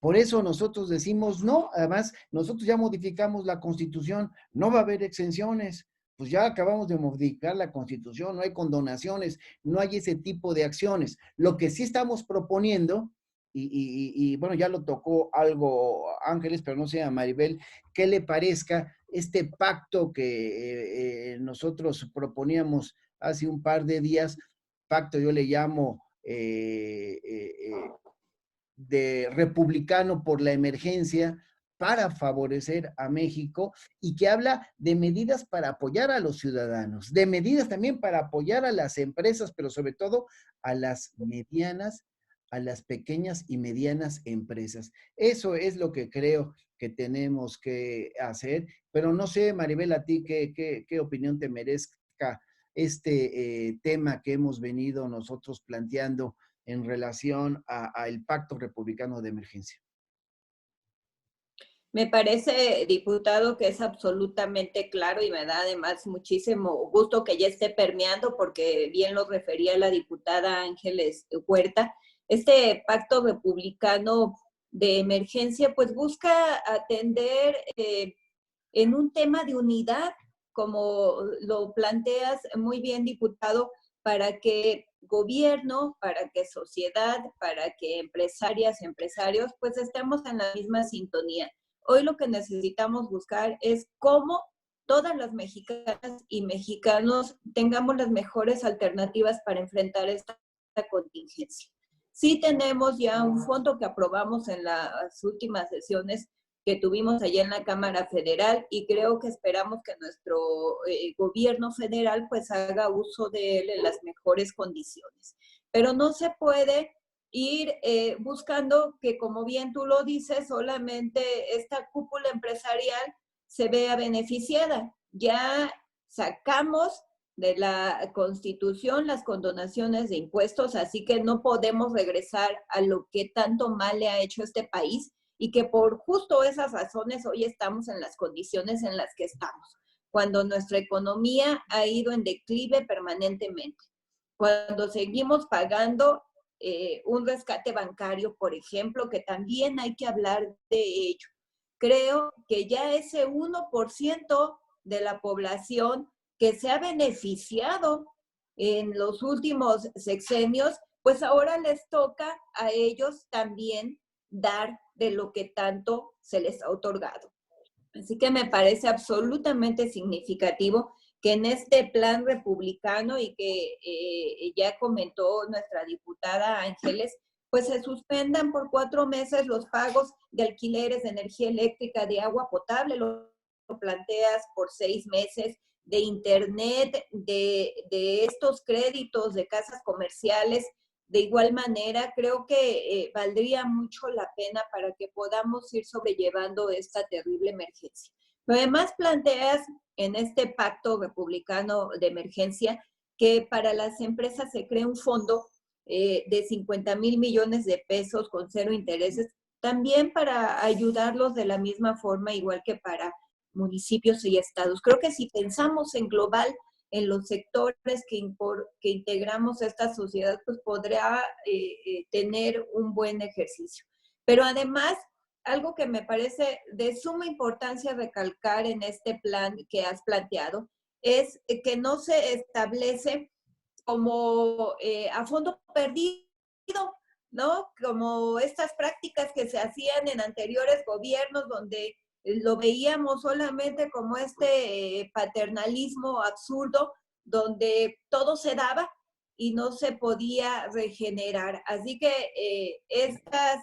Por eso nosotros decimos no. Además, nosotros ya modificamos la Constitución, no va a haber exenciones. Pues ya acabamos de modificar la Constitución, no hay condonaciones, no hay ese tipo de acciones. Lo que sí estamos proponiendo, y bueno, ya lo tocó algo Ángeles, pero no sé a Maribel, ¿qué le parezca este pacto que nosotros proponíamos hace un par de días? Pacto yo le llamo de republicano por la emergencia, para favorecer a México, y que habla de medidas para apoyar a los ciudadanos, de medidas también para apoyar a las empresas, pero sobre todo a las medianas, a las pequeñas y medianas empresas. Eso es lo que creo que tenemos que hacer, pero no sé, Maribel, a ti qué opinión te merezca este tema que hemos venido nosotros planteando en relación al Pacto Republicano de Emergencia. Me parece, diputado, que es absolutamente claro, y me da además muchísimo gusto que ya esté permeando, porque bien lo refería la diputada Ángeles Huerta. Este pacto republicano de emergencia pues busca atender en un tema de unidad, como lo planteas muy bien, diputado, para que gobierno, para que sociedad, para que empresarias, empresarios, pues estemos en la misma sintonía. Hoy lo que necesitamos buscar es cómo todas las mexicanas y mexicanos tengamos las mejores alternativas para enfrentar esta contingencia. Sí tenemos ya un fondo que aprobamos en las últimas sesiones que tuvimos allá en la Cámara Federal, y creo que esperamos que nuestro gobierno federal pues haga uso de él en las mejores condiciones. Pero no se puede ir buscando que, como bien tú lo dices, solamente esta cúpula empresarial se vea beneficiada. Ya sacamos de la Constitución las condonaciones de impuestos, así que no podemos regresar a lo que tanto mal le ha hecho este país, y que por justo esas razones hoy estamos en las condiciones en las que estamos, cuando nuestra economía ha ido en declive permanentemente, cuando seguimos pagando un rescate bancario, por ejemplo, que también hay que hablar de ello. Creo que ya ese 1% de la población que se ha beneficiado en los últimos sexenios, pues ahora les toca a ellos también dar de lo que tanto se les ha otorgado. Así que me parece absolutamente significativo que en este plan republicano, y que ya comentó nuestra diputada Ángeles, pues se suspendan por 4 meses los pagos de alquileres de energía eléctrica, de agua potable, lo planteas por 6 meses, de internet, de estos créditos de casas comerciales De igual manera, creo que valdría mucho la pena para que podamos ir sobrellevando esta terrible emergencia. Pero además planteas en este pacto republicano de emergencia que para las empresas se cree un fondo de 50,000 millones de pesos con 0 intereses, también para ayudarlos de la misma forma, igual que para municipios y estados. Creo que si pensamos en global, en los sectores que integramos a esta sociedad, pues podrá tener un buen ejercicio. Pero además, algo que me parece de suma importancia recalcar en este plan que has planteado es que no se establece como a fondo perdido, ¿no? Como estas prácticas que se hacían en anteriores gobiernos donde lo veíamos solamente como este paternalismo absurdo, donde todo se daba y no se podía regenerar. Así que estas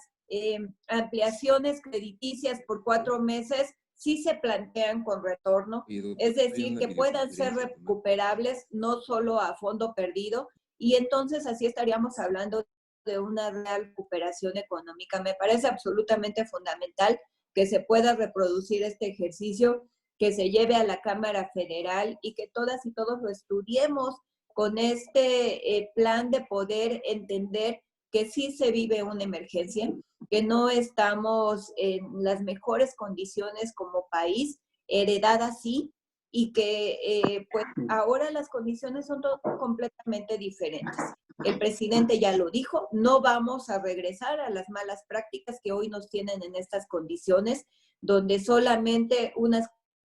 ampliaciones crediticias por 4 meses sí se plantean con retorno, es decir, que puedan ser recuperables no solo a fondo perdido, y entonces así estaríamos hablando de una real recuperación económica. Me parece absolutamente fundamental que se pueda reproducir este ejercicio, que se lleve a la Cámara Federal y que todas y todos lo estudiemos con este plan de poder entender que sí se vive una emergencia, que no estamos en las mejores condiciones como país, heredada sí, y que pues ahora las condiciones son completamente diferentes. El presidente ya lo dijo, no vamos a regresar a las malas prácticas que hoy nos tienen en estas condiciones, donde solamente unas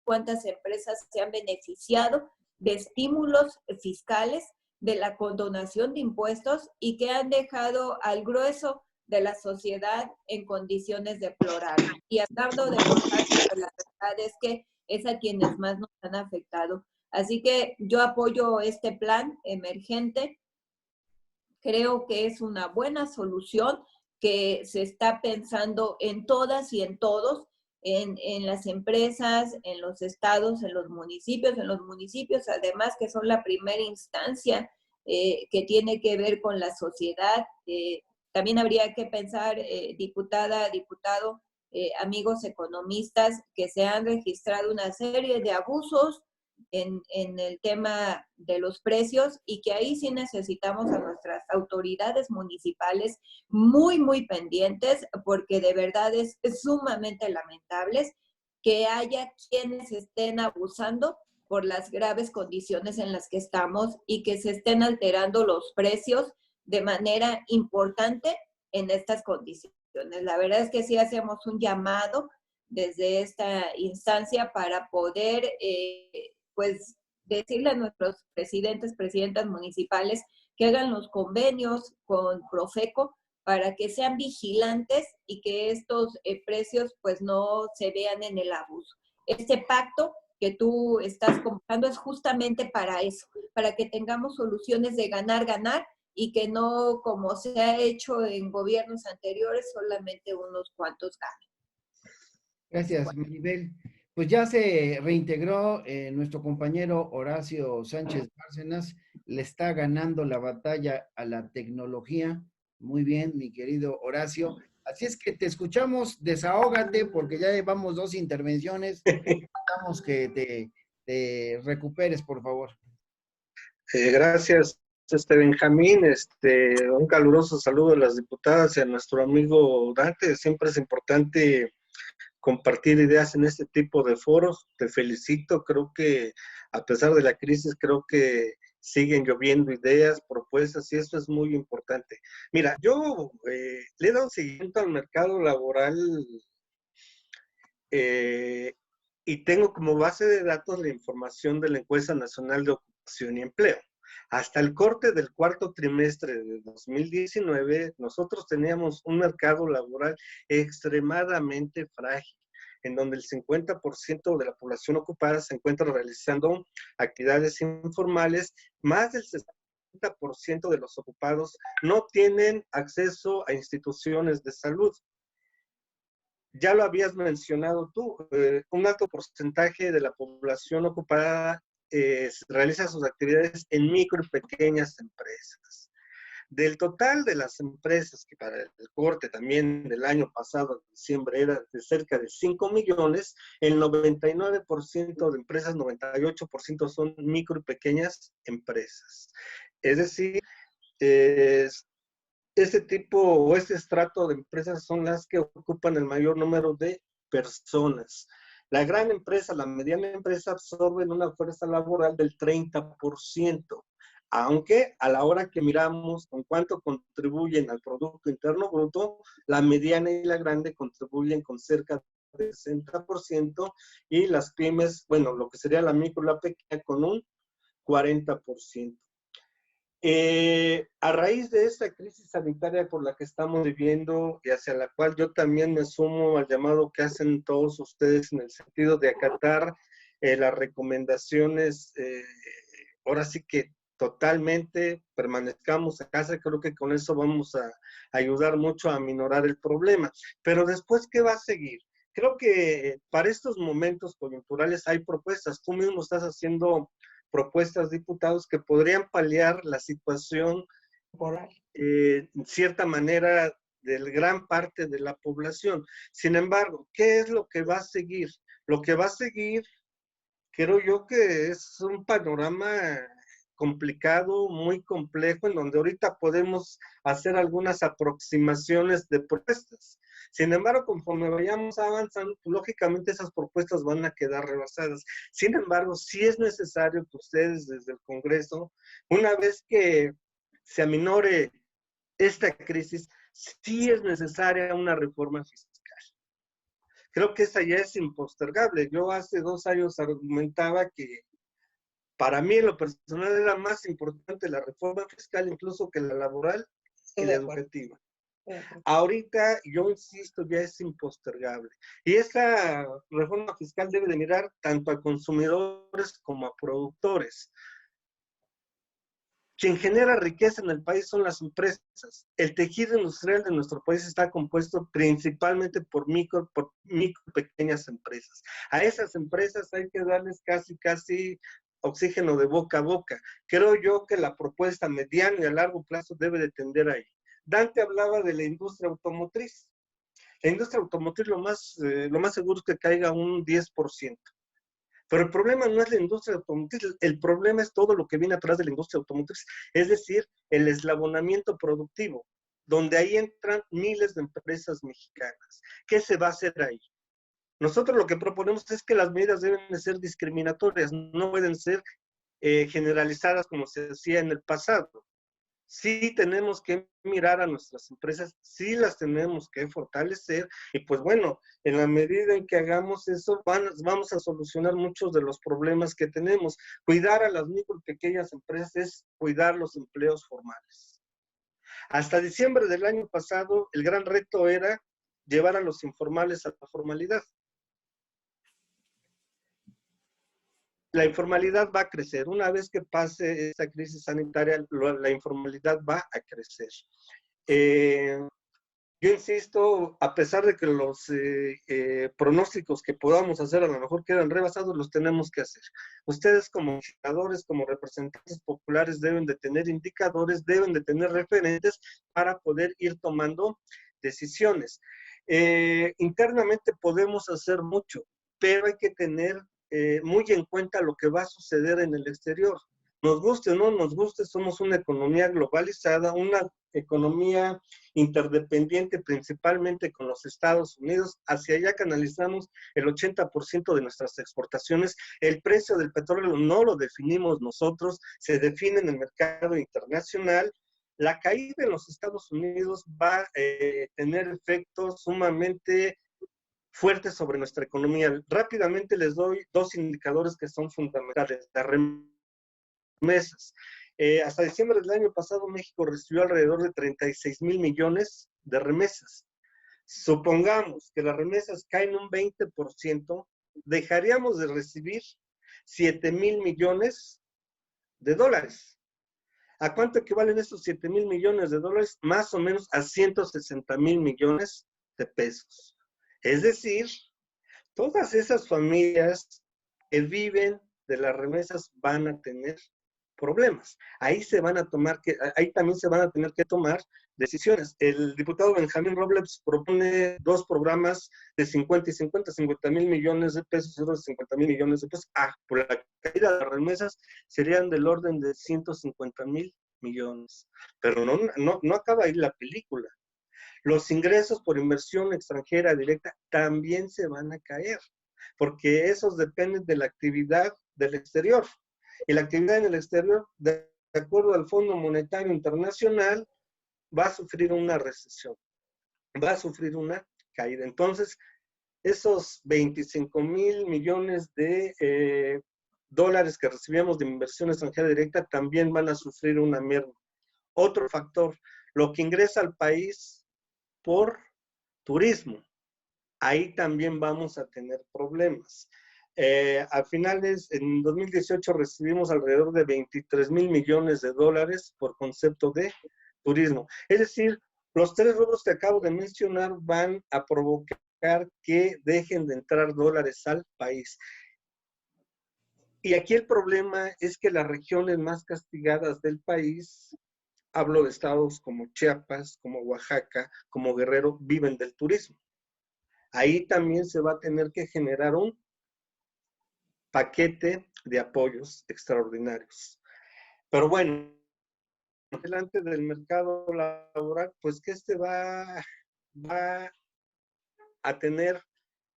cuantas empresas se han beneficiado de estímulos fiscales, de la condonación de impuestos y que han dejado al grueso de la sociedad en condiciones deplorables. Y hablando de contagios, la verdad es que es a quienes más nos han afectado. Así que yo apoyo este plan emergente. Creo que es una buena solución que se está pensando en todas y en todos, en las empresas, en los estados, en los municipios, además que son la primera instancia que tiene que ver con la sociedad. También habría que pensar, diputada, diputado, amigos economistas, que se han registrado una serie de abusos en el tema de los precios y que ahí sí necesitamos a nuestras autoridades municipales muy pendientes, porque de verdad es sumamente lamentable que haya quienes estén abusando por las graves condiciones en las que estamos y que se estén alterando los precios de manera importante en estas condiciones. La verdad es que sí hacemos un llamado desde esta instancia para poder pues decirle a nuestros presidentes, presidentas municipales que hagan los convenios con Profeco para que sean vigilantes y que estos precios pues no se vean en el abuso. Este pacto que tú estás convocando es justamente para eso, para que tengamos soluciones de ganar y que no, como se ha hecho en gobiernos anteriores, solamente unos cuantos ganen. Gracias, Maribel. Pues ya se reintegró nuestro compañero Horacio Sánchez Bárcenas, le está ganando la batalla a la tecnología. Muy bien, mi querido Horacio. Así es que te escuchamos, desahógate, porque ya llevamos 2 intervenciones. Necesitamos que te recuperes, por favor. Gracias, Benjamín. Un caluroso saludo a las diputadas y a nuestro amigo Dante. Siempre es importante compartir ideas en este tipo de foros. Te felicito, creo que a pesar de la crisis, creo que siguen lloviendo ideas, propuestas, y eso es muy importante. Mira, yo le he dado seguimiento al mercado laboral y tengo como base de datos la información de la Encuesta Nacional de Ocupación y Empleo. Hasta el corte del cuarto trimestre de 2019, nosotros teníamos un mercado laboral extremadamente frágil, en donde el 50% de la población ocupada se encuentra realizando actividades informales. Más del 60% de los ocupados no tienen acceso a instituciones de salud. Ya lo habías mencionado tú, un alto porcentaje de la población ocupada realiza sus actividades en micro y pequeñas empresas. Del total de las empresas, que para el corte también del año pasado, en diciembre, era de cerca de 5 millones, el 99% de empresas, 98% son micro y pequeñas empresas. Es decir, este tipo o este estrato de empresas son las que ocupan el mayor número de personas. La gran empresa, la mediana empresa absorben una fuerza laboral del 30%, aunque a la hora que miramos con cuánto contribuyen al Producto Interno Bruto, la mediana y la grande contribuyen con cerca del 60% y las pymes, bueno, lo que sería la micro y la pequeña con un 40%. A raíz de esta crisis sanitaria por la que estamos viviendo y hacia la cual yo también me sumo al llamado que hacen todos ustedes en el sentido de acatar las recomendaciones, ahora sí que totalmente permanezcamos a casa, creo que con eso vamos a ayudar mucho a minorar el problema. Pero después, ¿qué va a seguir? Creo que para estos momentos coyunturales hay propuestas. Tú mismo estás haciendo propuestas, diputados, que podrían paliar la situación en cierta manera de gran parte de la población. Sin embargo, ¿qué es lo que va a seguir? Lo que va a seguir, creo yo que es un panorama complicado, muy complejo, en donde ahorita podemos hacer algunas aproximaciones de propuestas. Sin embargo, conforme vayamos avanzando, lógicamente esas propuestas van a quedar rebasadas. Sin embargo, sí es necesario que ustedes desde el Congreso, una vez que se aminore esta crisis, sí es necesaria una reforma fiscal. Creo que esa ya es impostergable. Yo hace 2 años argumentaba que para mí en lo personal era más importante la reforma fiscal incluso que la laboral y la educativa. Ahorita, yo insisto, ya es impostergable. Y esa reforma fiscal debe de mirar tanto a consumidores como a productores. Quien genera riqueza en el país son las empresas. El tejido industrial de nuestro país está compuesto principalmente por micro pequeñas empresas. A esas empresas hay que darles casi oxígeno de boca a boca. Creo yo que la propuesta a mediano y a largo plazo debe de tender ahí. Dante hablaba de la industria automotriz. La industria automotriz lo más seguro es que caiga un 10%. Pero el problema no es la industria automotriz, el problema es todo lo que viene atrás de la industria automotriz, es decir, el eslabonamiento productivo, donde ahí entran miles de empresas mexicanas. ¿Qué se va a hacer ahí? Nosotros lo que proponemos es que las medidas deben de ser discriminatorias, no pueden ser generalizadas como se hacía en el pasado. Sí tenemos que mirar a nuestras empresas, sí las tenemos que fortalecer y pues bueno, en la medida en que hagamos eso, vamos a solucionar muchos de los problemas que tenemos. Cuidar a las micro y pequeñas empresas es cuidar los empleos formales. Hasta diciembre del año pasado, el gran reto era llevar a los informales a la formalidad. La informalidad va a crecer. Una vez que pase esta crisis sanitaria, la informalidad va a crecer. Yo insisto, a pesar de que los pronósticos que podamos hacer a lo mejor quedan rebasados, los tenemos que hacer. Ustedes como legisladores, como representantes populares deben de tener indicadores, deben de tener referentes para poder ir tomando decisiones. Internamente podemos hacer mucho, pero hay que tener muy en cuenta lo que va a suceder en el exterior. Nos guste o no nos guste, somos una economía globalizada, una economía interdependiente principalmente con los Estados Unidos. Hacia allá canalizamos el 80% de nuestras exportaciones. El precio del petróleo no lo definimos nosotros, se define en el mercado internacional. La caída en los Estados Unidos va a tener efectos sumamente fuertes sobre nuestra economía. Rápidamente les doy 2 indicadores que son fundamentales. Las remesas. Hasta diciembre del año pasado, México recibió alrededor de 36,000 millones de remesas. Supongamos que las remesas caen un 20%, dejaríamos de recibir 7,000 millones de dólares. ¿A cuánto equivalen estos 7,000 millones de dólares? Más o menos a 160,000 millones de pesos. Es decir, todas esas familias que viven de las remesas van a tener problemas. Ahí también se van a tener que tomar decisiones. El diputado Benjamín Robles propone 2 programas de 50 y 50 mil millones de pesos y otros 50 mil millones de pesos. Por la caída de las remesas serían del orden de 150 mil millones. Pero no acaba ahí la película. Los ingresos por inversión extranjera directa también se van a caer, porque esos dependen de la actividad del exterior. Y la actividad en el exterior, de acuerdo al Fondo Monetario Internacional, va a sufrir una recesión, va a sufrir una caída. Entonces, esos 25 mil millones de dólares que recibíamos de inversión extranjera directa también van a sufrir una merma. Otro factor, lo que ingresa al país por turismo. Ahí también vamos a tener problemas. A finales, en 2018 recibimos alrededor de 23 mil millones de dólares por concepto de turismo. Es decir, los 3 rubros que acabo de mencionar van a provocar que dejen de entrar dólares al país. Y aquí el problema es que las regiones más castigadas del país, hablo de estados como Chiapas, como Oaxaca, como Guerrero, viven del turismo. Ahí también se va a tener que generar un paquete de apoyos extraordinarios. Pero bueno, delante del mercado laboral, pues que va a tener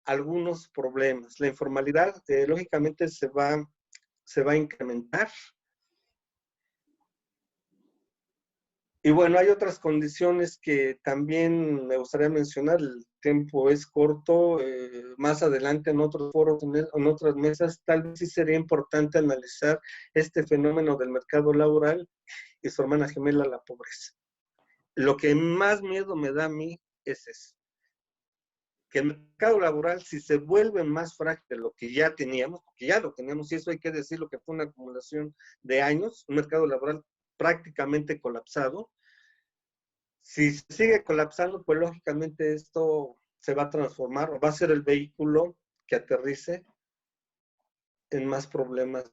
algunos problemas. La informalidad, lógicamente, se va a incrementar. Y bueno, hay otras condiciones que también me gustaría mencionar. El tiempo es corto. Más adelante en otros foros, en otras mesas, tal vez sí sería importante analizar este fenómeno del mercado laboral y su hermana gemela, la pobreza. Lo que más miedo me da a mí es eso. Que el mercado laboral, si se vuelve más frágil de lo que ya teníamos, porque ya lo teníamos, y eso hay que decirlo, que fue una acumulación de años, un mercado laboral prácticamente colapsado. Si sigue colapsando, pues lógicamente esto se va a transformar, o va a ser el vehículo que aterrice en más problemas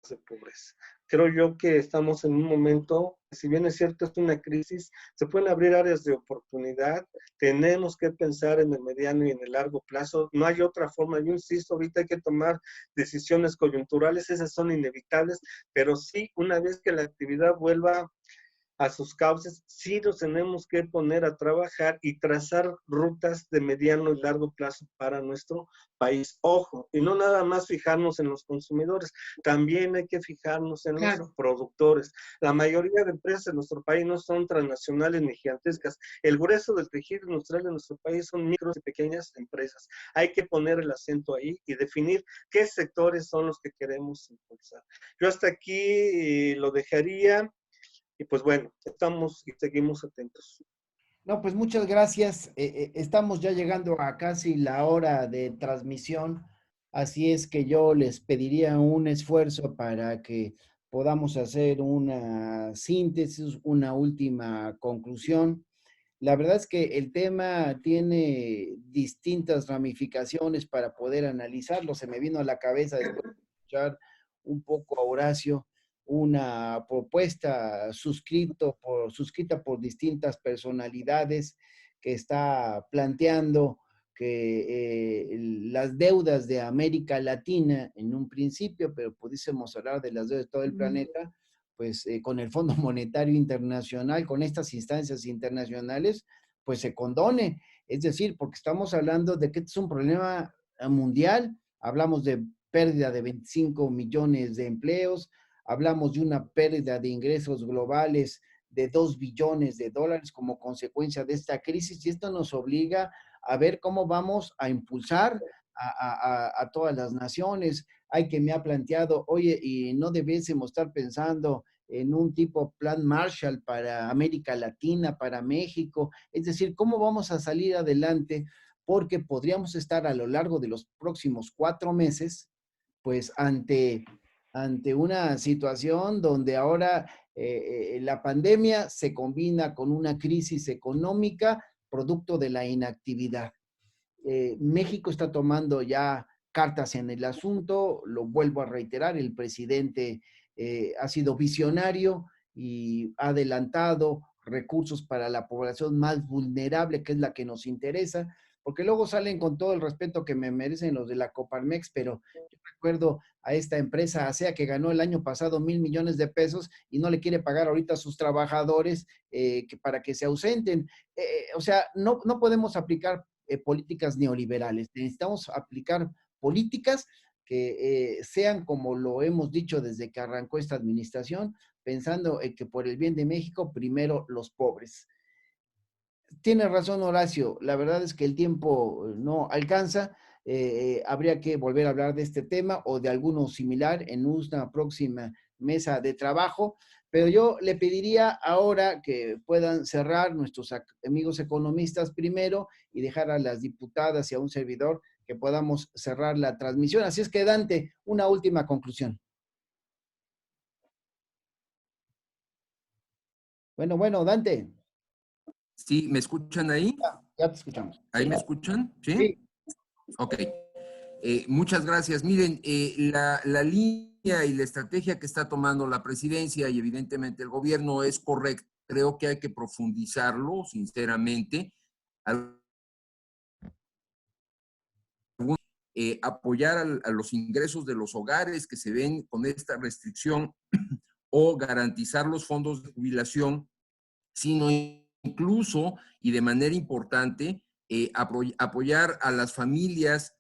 de pobreza. Creo yo que estamos en un momento, si bien es cierto, es una crisis, se pueden abrir áreas de oportunidad, tenemos que pensar en el mediano y en el largo plazo, no hay otra forma, yo insisto, ahorita hay que tomar decisiones coyunturales, esas son inevitables, pero sí, una vez que la actividad vuelva a sus causas, sí nos tenemos que poner a trabajar y trazar rutas de mediano y largo plazo para nuestro país. Ojo, y no nada más fijarnos en los consumidores, también hay que fijarnos en los productores. La mayoría de empresas en nuestro país no son transnacionales ni gigantescas. El grueso del tejido industrial de nuestro país son micros y pequeñas empresas. Hay que poner el acento ahí y definir qué sectores son los que queremos impulsar. Yo hasta aquí lo dejaría. Y pues bueno, estamos y seguimos atentos. No, pues muchas gracias. Estamos ya llegando a casi la hora de transmisión, así es que yo les pediría un esfuerzo para que podamos hacer una síntesis, una última conclusión. La verdad es que el tema tiene distintas ramificaciones para poder analizarlo. Se me vino a la cabeza después de escuchar un poco a Horacio una propuesta suscrita por distintas personalidades que está planteando que las deudas de América Latina en un principio, pero pudiésemos hablar de las deudas de todo el planeta, pues con el Fondo Monetario Internacional, con estas instancias internacionales, pues se condone. Es decir, porque estamos hablando de que este es un problema mundial, hablamos de pérdida de 25 millones de empleos, hablamos de una pérdida de ingresos globales de 2 billones de dólares como consecuencia de esta crisis, y esto nos obliga a ver cómo vamos a impulsar a todas las naciones. Hay quien me ha planteado, oye, y no debiésemos estar pensando en un tipo plan Marshall para América Latina, para México, es decir, cómo vamos a salir adelante, porque podríamos estar a lo largo de los próximos 4 meses, pues ante una situación donde ahora la pandemia se combina con una crisis económica producto de la inactividad. México está tomando ya cartas en el asunto, lo vuelvo a reiterar, el presidente ha sido visionario y ha adelantado recursos para la población más vulnerable, que es la que nos interesa, porque luego salen con todo el respeto que me merecen los de la Coparmex, pero yo recuerdo a esta empresa ASEA que ganó el año pasado 1,000 millones de pesos y no le quiere pagar ahorita a sus trabajadores para que se ausenten. O sea, no podemos aplicar políticas neoliberales, necesitamos aplicar políticas que sean como lo hemos dicho desde que arrancó esta administración, pensando en que por el bien de México, primero los pobres. Tiene razón Horacio, la verdad es que el tiempo no alcanza, habría que volver a hablar de este tema o de alguno similar en una próxima mesa de trabajo, pero yo le pediría ahora que puedan cerrar nuestros amigos economistas primero y dejar a las diputadas y a un servidor que podamos cerrar la transmisión. Así es que Dante, una última conclusión. Bueno, Dante. Sí, ¿me escuchan ahí? Ya te escuchamos. ¿Ahí Sí. me escuchan? ¿Sí? Sí. Ok. Muchas gracias. Miren, la línea y la estrategia que está tomando la presidencia y evidentemente el gobierno es correcta. Creo que hay que profundizarlo, sinceramente. Apoyar a los ingresos de los hogares que se ven con esta restricción o garantizar los fondos de jubilación, sino incluso, y de manera importante, apoyar a las familias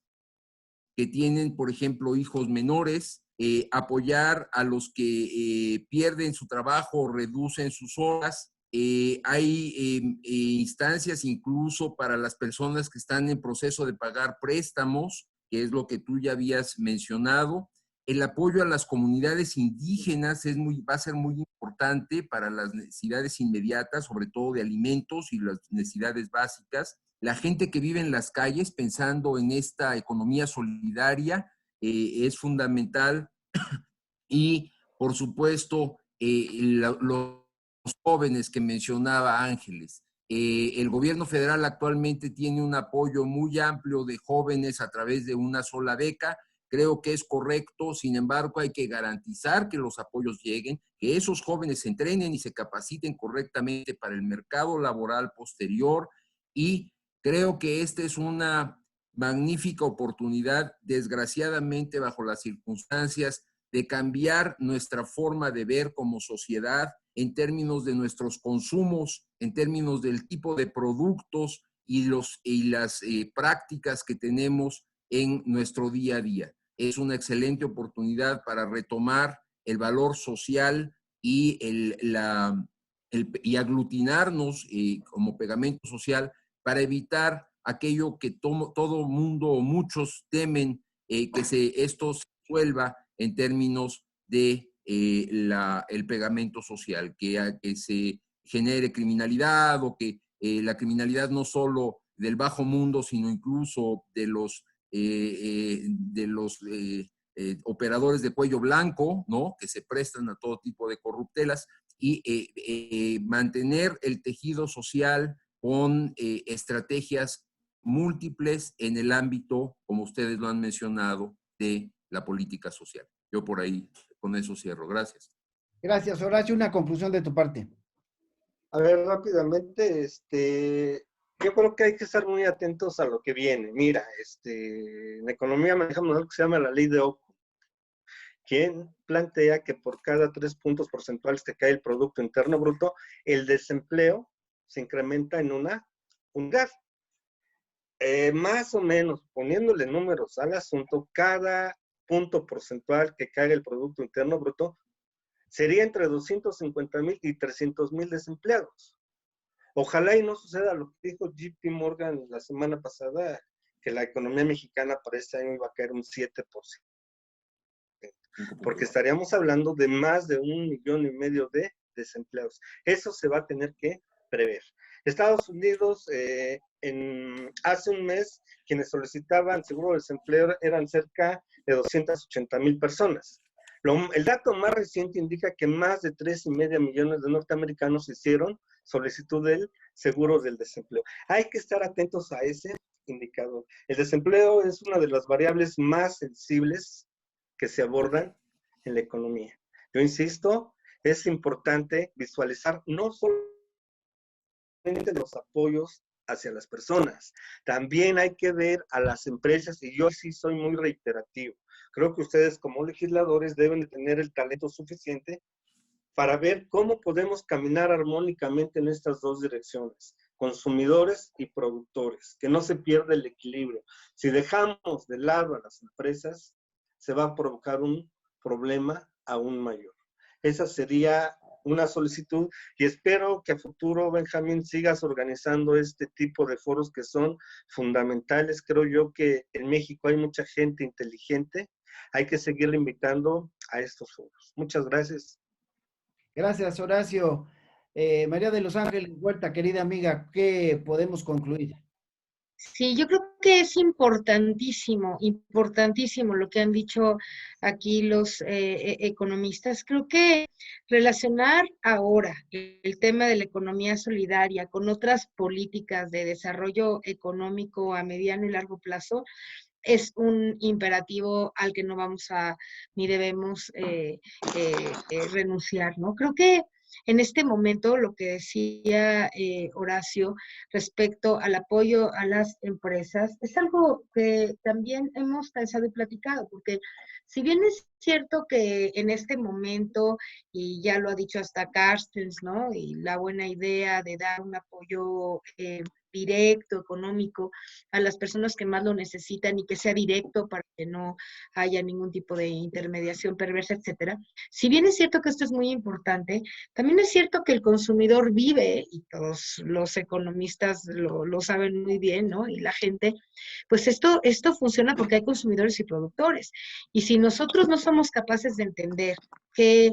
que tienen, por ejemplo, hijos menores, apoyar a los que pierden su trabajo o reducen sus horas. Hay instancias incluso para las personas que están en proceso de pagar préstamos, que es lo que tú ya habías mencionado. El apoyo a las comunidades indígenas va a ser muy importante para las necesidades inmediatas, sobre todo de alimentos y las necesidades básicas. La gente que vive en las calles, pensando en esta economía solidaria, es fundamental. Y, por supuesto, los jóvenes que mencionaba Ángeles. El gobierno federal actualmente tiene un apoyo muy amplio de jóvenes a través de una sola beca. Creo que es correcto, sin embargo, hay que garantizar que los apoyos lleguen, que esos jóvenes se entrenen y se capaciten correctamente para el mercado laboral posterior, y creo que esta es una magnífica oportunidad, desgraciadamente bajo las circunstancias, de cambiar nuestra forma de ver como sociedad en términos de nuestros consumos, en términos del tipo de productos y las prácticas que tenemos en nuestro día a día. Es una excelente oportunidad para retomar el valor social y, y aglutinarnos como pegamento social para evitar aquello que todo mundo o muchos temen, que esto se resuelva en términos de el pegamento social, que se genere criminalidad o que la criminalidad no solo del bajo mundo, sino incluso de los operadores de cuello blanco, ¿no? Que se prestan a todo tipo de corruptelas, y mantener el tejido social con estrategias múltiples en el ámbito, como ustedes lo han mencionado, de la política social. Yo por ahí, con eso cierro. Gracias. Gracias, Horacio. Una conclusión de tu parte. A ver, rápidamente, yo creo que hay que estar muy atentos a lo que viene. Mira, en economía manejamos algo que se llama la ley de Occam, quien plantea que por cada 3 puntos porcentuales que cae el Producto Interno Bruto, el desempleo se incrementa en una unidad. Más o menos, poniéndole números al asunto, cada punto porcentual que caiga el Producto Interno Bruto sería entre 250,000 y 300,000 desempleados. Ojalá y no suceda lo que dijo JP Morgan la semana pasada, que la economía mexicana para este año iba a caer un 7%, porque estaríamos hablando de más de 1,5 millones de desempleados. Eso se va a tener que prever. Estados Unidos, hace un mes, quienes solicitaban seguro de desempleo eran cerca de 280,000 personas. El dato más reciente indica que más de 3,5 millones de norteamericanos hicieron solicitud del seguro del desempleo. Hay que estar atentos a ese indicador. El desempleo es una de las variables más sensibles que se abordan en la economía. Yo insisto, es importante visualizar no solamente los apoyos hacia las personas, también hay que ver a las empresas, y yo sí soy muy reiterativo. Creo que ustedes como legisladores deben de tener el talento suficiente para ver cómo podemos caminar armónicamente en estas dos direcciones, consumidores y productores, que no se pierda el equilibrio. Si dejamos de lado a las empresas, se va a provocar un problema aún mayor. Esa sería una solicitud y espero que a futuro, Benjamín, sigas organizando este tipo de foros que son fundamentales. Creo yo que en México hay mucha gente inteligente, hay que seguir invitando a estos foros. Muchas gracias. Gracias, Horacio. María de los Ángeles Huerta, querida amiga, ¿qué podemos concluir? Sí, yo creo que es importantísimo, importantísimo lo que han dicho aquí los economistas. Creo que relacionar ahora el tema de la economía solidaria con otras políticas de desarrollo económico a mediano y largo plazo es un imperativo al que no vamos a ni debemos renunciar, ¿no? Creo que en este momento lo que decía Horacio respecto al apoyo a las empresas es algo que también hemos pensado y platicado, porque si bien es cierto que en este momento, y ya lo ha dicho hasta Carstens, ¿no? Y la buena idea de dar un apoyo directo, económico, a las personas que más lo necesitan y que sea directo para que no haya ningún tipo de intermediación perversa, etcétera. Si bien es cierto que esto es muy importante, también es cierto que el consumidor vive, y todos los economistas lo saben muy bien, ¿no? Y la gente, pues esto funciona porque hay consumidores y productores. Y si nosotros no somos capaces de entender que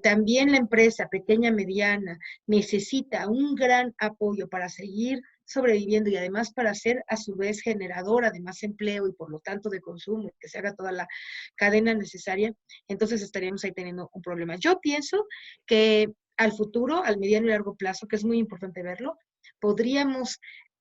también la empresa pequeña, mediana, necesita un gran apoyo para seguir sobreviviendo y además para ser a su vez generadora de más empleo y por lo tanto de consumo, que se haga toda la cadena necesaria, entonces estaríamos ahí teniendo un problema. Yo pienso que al futuro, al mediano y largo plazo, que es muy importante verlo, podríamos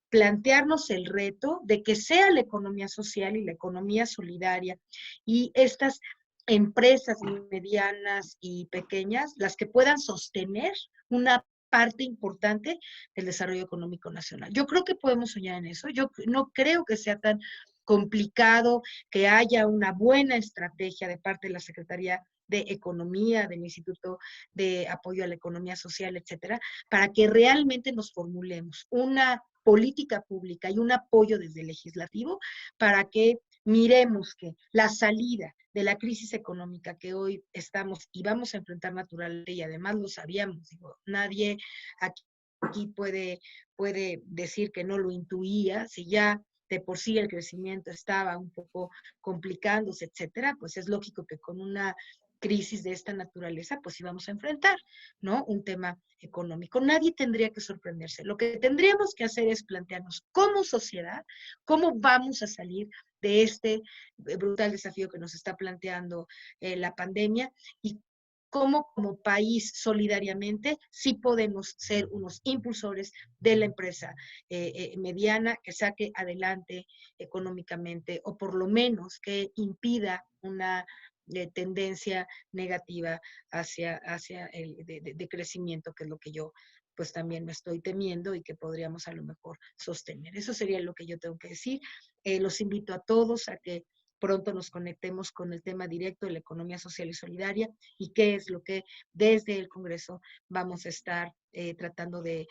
plantearnos el reto de que sea la economía social y la economía solidaria y estas empresas medianas y pequeñas las que puedan sostener una parte importante del desarrollo económico nacional. Yo creo que podemos soñar en eso. Yo no creo que sea tan complicado que haya una buena estrategia de parte de la Secretaría de Economía, del Instituto de Apoyo a la Economía Social, etcétera, para que realmente nos formulemos una política pública y un apoyo desde el legislativo para que miremos que la salida de la crisis económica que hoy estamos y vamos a enfrentar naturalmente, y además lo sabíamos, digo, nadie aquí puede decir que no lo intuía, si ya de por sí el crecimiento estaba un poco complicándose, etcétera, pues es lógico que con una crisis de esta naturaleza, pues íbamos a enfrentar, ¿no? Un tema económico. Nadie tendría que sorprenderse. Lo que tendríamos que hacer es plantearnos como sociedad cómo vamos a salir de este brutal desafío que nos está planteando la pandemia y cómo como país solidariamente sí podemos ser unos impulsores de la empresa mediana que saque adelante económicamente o por lo menos que impida una tendencia negativa hacia el de crecimiento, que es lo que yo pues también me estoy temiendo y que podríamos a lo mejor sostener. Eso sería lo que yo tengo que decir. Los invito a todos a que pronto nos conectemos con el tema directo de la economía social y solidaria y qué es lo que desde el Congreso vamos a estar tratando de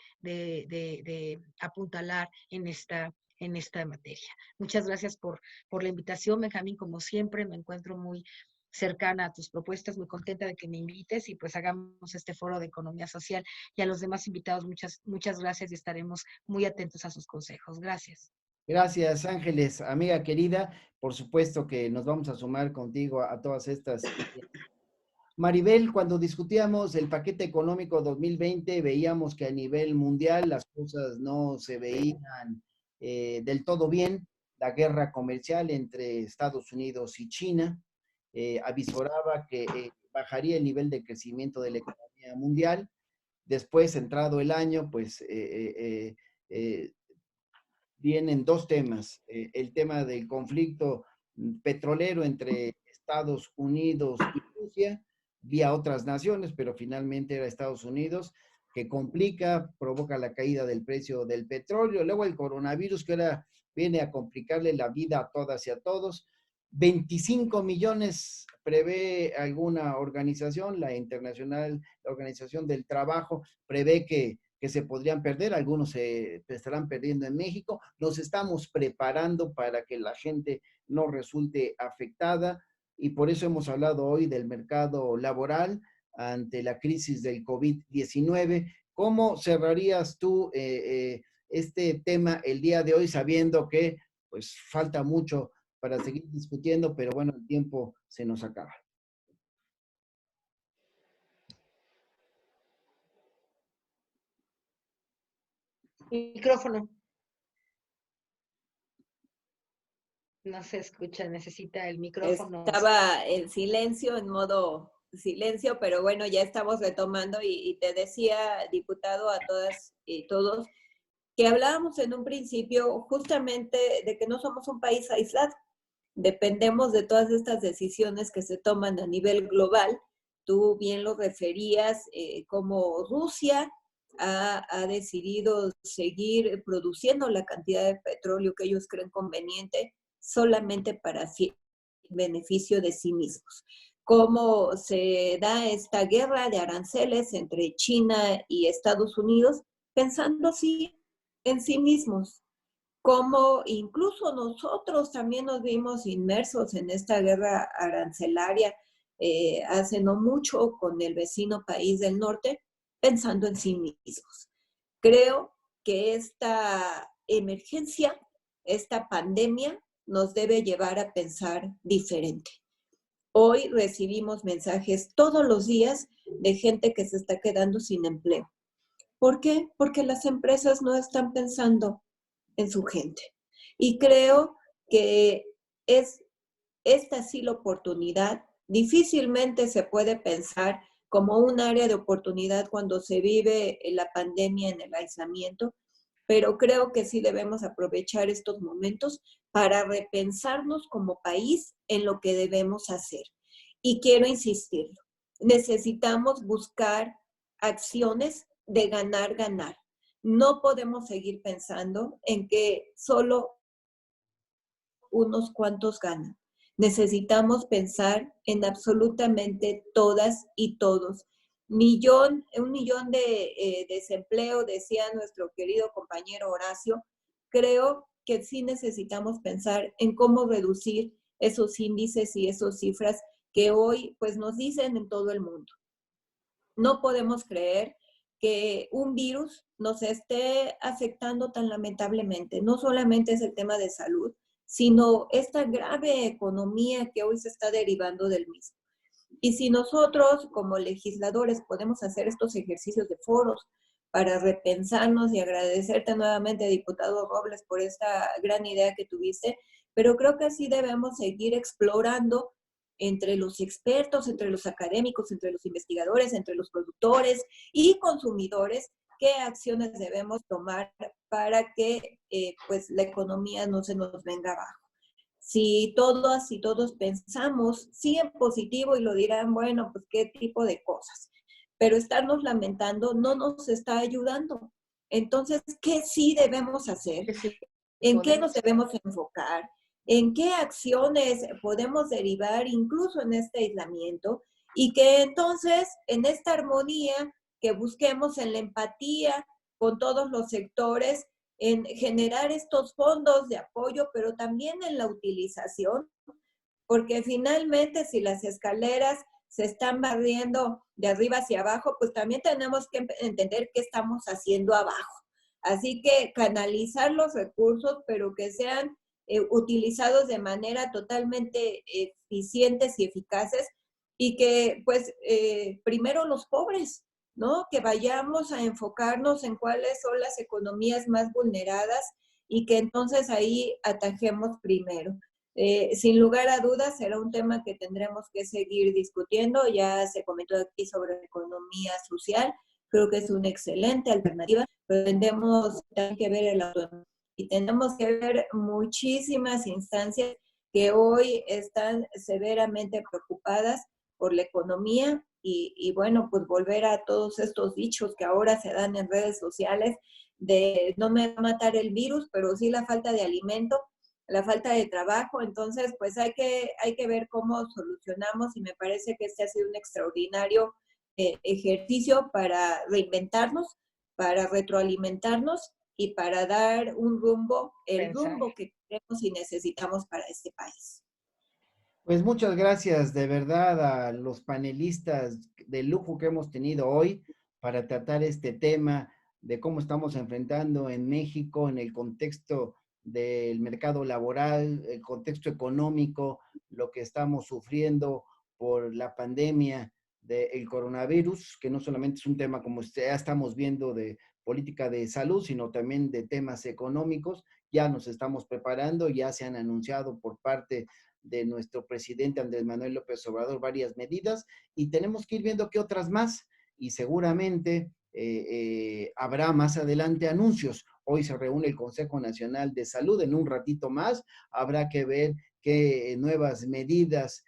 apuntalar en esta materia. Muchas gracias por la invitación, Benjamín. Como siempre, me encuentro muy cercana a tus propuestas, muy contenta de que me invites y pues hagamos este foro de economía social. Y a los demás invitados, muchas gracias y estaremos muy atentos a sus consejos. Gracias. Gracias, Ángeles, amiga querida. Por supuesto que nos vamos a sumar contigo a todas estas ideas. Maribel, cuando discutíamos el paquete económico 2020, veíamos que a nivel mundial las cosas no se veían del todo bien. La guerra comercial entre Estados Unidos y China avisoraba que bajaría el nivel de crecimiento de la economía mundial. Después, entrado el año, pues vienen dos temas. El tema del conflicto petrolero entre Estados Unidos y Rusia, vía otras naciones, pero finalmente era Estados Unidos, que complica, provoca la caída del precio del petróleo, luego el coronavirus que ahora viene a complicarle la vida a todas y a todos. 25 millones prevé alguna organización, la internacional, la Organización del Trabajo, prevé que se podrían perder, algunos se estarán perdiendo en México. Nos estamos preparando para que la gente no resulte afectada y por eso hemos hablado hoy del mercado laboral ante la crisis del COVID-19. ¿Cómo cerrarías tú este tema el día de hoy sabiendo que pues falta mucho para seguir discutiendo, pero bueno, el tiempo se nos acaba? Micrófono. No se escucha, necesita el micrófono. Estaba en silencio, en modo silencio, pero bueno, ya estamos retomando y te decía, diputado, a todas y todos, que hablábamos en un principio justamente de que no somos un país aislado, dependemos de todas estas decisiones que se toman a nivel global. Tú bien lo referías, como Rusia ha decidido seguir produciendo la cantidad de petróleo que ellos creen conveniente solamente para beneficio de sí mismos. Cómo se da esta guerra de aranceles entre China y Estados Unidos, pensando así en sí mismos. Cómo incluso nosotros también nos vimos inmersos en esta guerra arancelaria hace no mucho con el vecino país del norte, pensando en sí mismos. Creo que esta emergencia, esta pandemia, nos debe llevar a pensar diferente. Hoy recibimos mensajes todos los días de gente que se está quedando sin empleo. ¿Por qué? Porque las empresas no están pensando en su gente. Y creo que es esta sí la oportunidad. Difícilmente se puede pensar como un área de oportunidad cuando se vive la pandemia en el aislamiento, pero creo que sí debemos aprovechar estos momentos para repensarnos como país en lo que debemos hacer. Y quiero insistir, necesitamos buscar acciones de ganar, ganar. No podemos seguir pensando en que solo unos cuantos ganan. Necesitamos pensar en absolutamente todas y todos. Un millón de desempleo, decía nuestro querido compañero Horacio. Creo que sí necesitamos pensar en cómo reducir esos índices y esas cifras que hoy pues nos dicen en todo el mundo. No podemos creer que un virus nos esté afectando tan lamentablemente. No solamente es el tema de salud, sino esta grave economía que hoy se está derivando del mismo. Y si nosotros como legisladores podemos hacer estos ejercicios de foros para repensarnos y agradecerte nuevamente, diputado Robles, por esta gran idea que tuviste, pero creo que así debemos seguir explorando entre los expertos, entre los académicos, entre los investigadores, entre los productores y consumidores, qué acciones debemos tomar para que pues la economía no se nos venga abajo. Si todas y todos pensamos, sí en positivo y lo dirán, bueno, pues qué tipo de cosas, pero estarnos lamentando no nos está ayudando. Entonces, ¿qué sí debemos hacer? ¿En qué nos debemos enfocar? ¿En qué acciones podemos derivar incluso en este aislamiento? Y que entonces en esta armonía que busquemos en la empatía con todos los sectores, en generar estos fondos de apoyo, pero también en la utilización, porque finalmente si las escaleras se están barriendo de arriba hacia abajo, pues también tenemos que entender qué estamos haciendo abajo. Así que canalizar los recursos, pero que sean utilizados de manera totalmente eficientes y eficaces, y que pues primero los pobres, ¿no? Que vayamos a enfocarnos en cuáles son las economías más vulneradas y que entonces ahí atajemos primero. Sin lugar a dudas será un tema que tendremos que seguir discutiendo. Ya se comentó aquí sobre economía social. Creo que es una excelente alternativa, pero tenemos que ver el autonomía y tenemos que ver muchísimas instancias que hoy están severamente preocupadas por la economía y bueno, pues volver a todos estos dichos que ahora se dan en redes sociales de no me va a matar el virus, pero sí la falta de alimento, la falta de trabajo. Entonces, pues hay que ver cómo solucionamos y me parece que este ha sido un extraordinario ejercicio para reinventarnos, para retroalimentarnos y para dar un rumbo, el rumbo que queremos y necesitamos para este país. Pues muchas gracias de verdad a los panelistas de lujo que hemos tenido hoy para tratar este tema de cómo estamos enfrentando en México en el contexto del mercado laboral, el contexto económico, lo que estamos sufriendo por la pandemia del coronavirus, que no solamente es un tema como ya estamos viendo de política de salud, sino también de temas económicos. Ya nos estamos preparando, ya se han anunciado por parte de nuestro presidente Andrés Manuel López Obrador varias medidas y tenemos que ir viendo qué otras más y seguramente habrá más adelante anuncios. Hoy se reúne el Consejo Nacional de Salud, en un ratito más habrá que ver qué nuevas medidas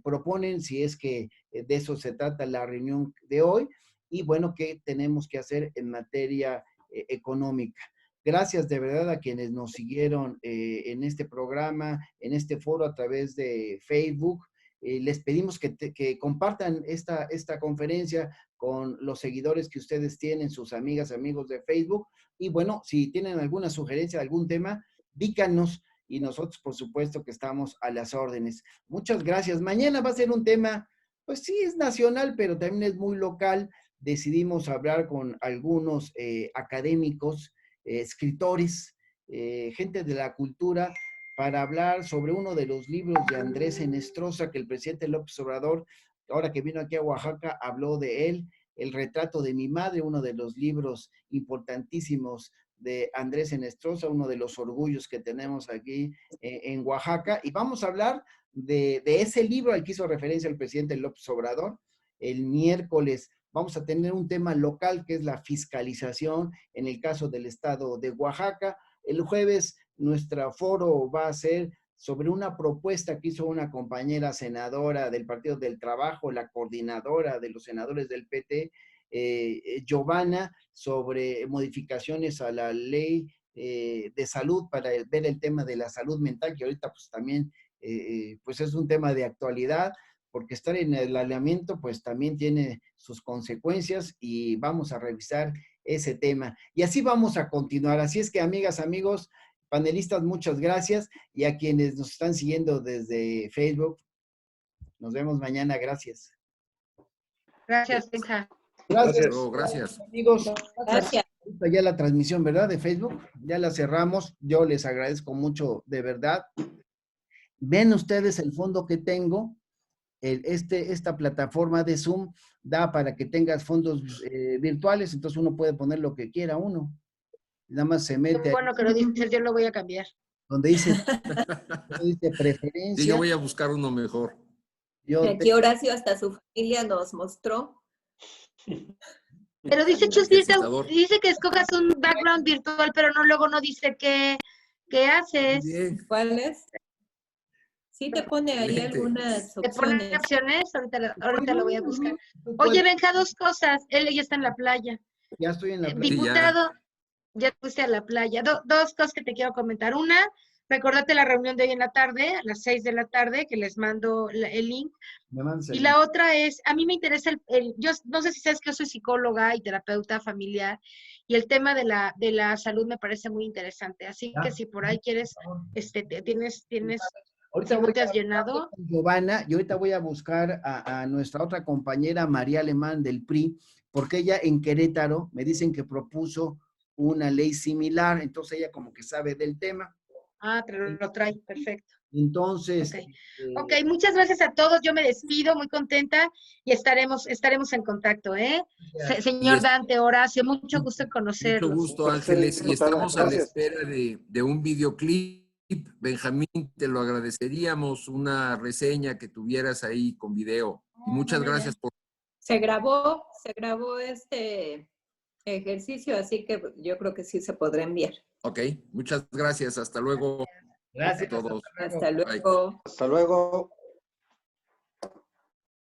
proponen, si es que de eso se trata la reunión de hoy, y bueno, qué tenemos que hacer en materia económica. Gracias de verdad a quienes nos siguieron en este programa, en este foro a través de Facebook. Les pedimos que compartan esta conferencia con los seguidores que ustedes tienen, sus amigas, amigos de Facebook. Y bueno, si tienen alguna sugerencia, algún tema, díganos y nosotros, por supuesto, que estamos a las órdenes. Muchas gracias. Mañana va a ser un tema, pues sí, es nacional, pero también es muy local. Decidimos hablar con algunos académicos, escritores, gente de la cultura, para hablar sobre uno de los libros de Andrés Enestrosa, que el presidente López Obrador, ahora que vino aquí a Oaxaca, habló de él, El retrato de mi madre, uno de los libros importantísimos de Andrés Enestrosa, uno de los orgullos que tenemos aquí en Oaxaca, y vamos a hablar de ese libro al que hizo referencia el presidente López Obrador. El miércoles vamos a tener un tema local que es la fiscalización en el caso del estado de Oaxaca. El jueves nuestro foro va a ser sobre una propuesta que hizo una compañera senadora del Partido del Trabajo, la coordinadora de los senadores del PT, Giovanna, sobre modificaciones a la ley de salud para ver el tema de la salud mental, que ahorita pues también pues es un tema de actualidad, porque estar en el aislamiento pues también tiene sus consecuencias y vamos a revisar ese tema. Y así vamos a continuar. Así es que, amigas, amigos, panelistas, muchas gracias. Y a quienes nos están siguiendo desde Facebook, nos vemos mañana. Gracias. Gracias, Benja. Gracias. Gracias. Amigos. Gracias. Ya la transmisión, ¿verdad? De Facebook. Ya la cerramos. Yo les agradezco mucho, de verdad. Ven ustedes el fondo que tengo. Esta plataforma de Zoom da para que tengas fondos virtuales, entonces uno puede poner lo que quiera uno. Nada más se mete. Bueno, que lo dices, yo lo voy a cambiar. Donde dice preferencia. Sí, yo voy a buscar uno mejor. Aquí Horacio hasta su familia nos mostró. Pero dice dice que escojas un background virtual, pero luego no dice qué haces. Bien. ¿Cuál es? Sí te pone ahí algunas opciones. ¿Te pone opciones? Ahorita lo voy a buscar. Oye, Benja, dos cosas. Él ya está en la playa. Ya estoy en la playa. Diputado, ya fuiste a la playa. Dos cosas que te quiero comentar. Una, recordate la reunión de hoy en la tarde, a las 6 de la tarde, que les mando el link. Y la otra es, a mí me interesa yo no sé si sabes que yo soy psicóloga y terapeuta familiar, y el tema de la salud me parece muy interesante. Así que si por ahí quieres, tienes Ahorita ¿no te has llenado? Giovanna, y ahorita voy a buscar a nuestra otra compañera María Alemán del PRI, porque ella en Querétaro me dicen que propuso una ley similar, entonces ella como que sabe del tema. Ah, lo trae, perfecto. Entonces. Ok, muchas gracias a todos, yo me despido, muy contenta, y estaremos en contacto, Señor Dante, Horacio, mucho gusto en conocerlos. Mucho gusto, Ángeles, y estamos a la espera de un videoclip. Benjamín, te lo agradeceríamos, una reseña que tuvieras ahí con video. Y muchas gracias por... Se grabó este ejercicio, así que yo creo que sí se podrá enviar. Ok, muchas gracias. Hasta luego. Gracias a todos. Hasta luego. Hasta luego.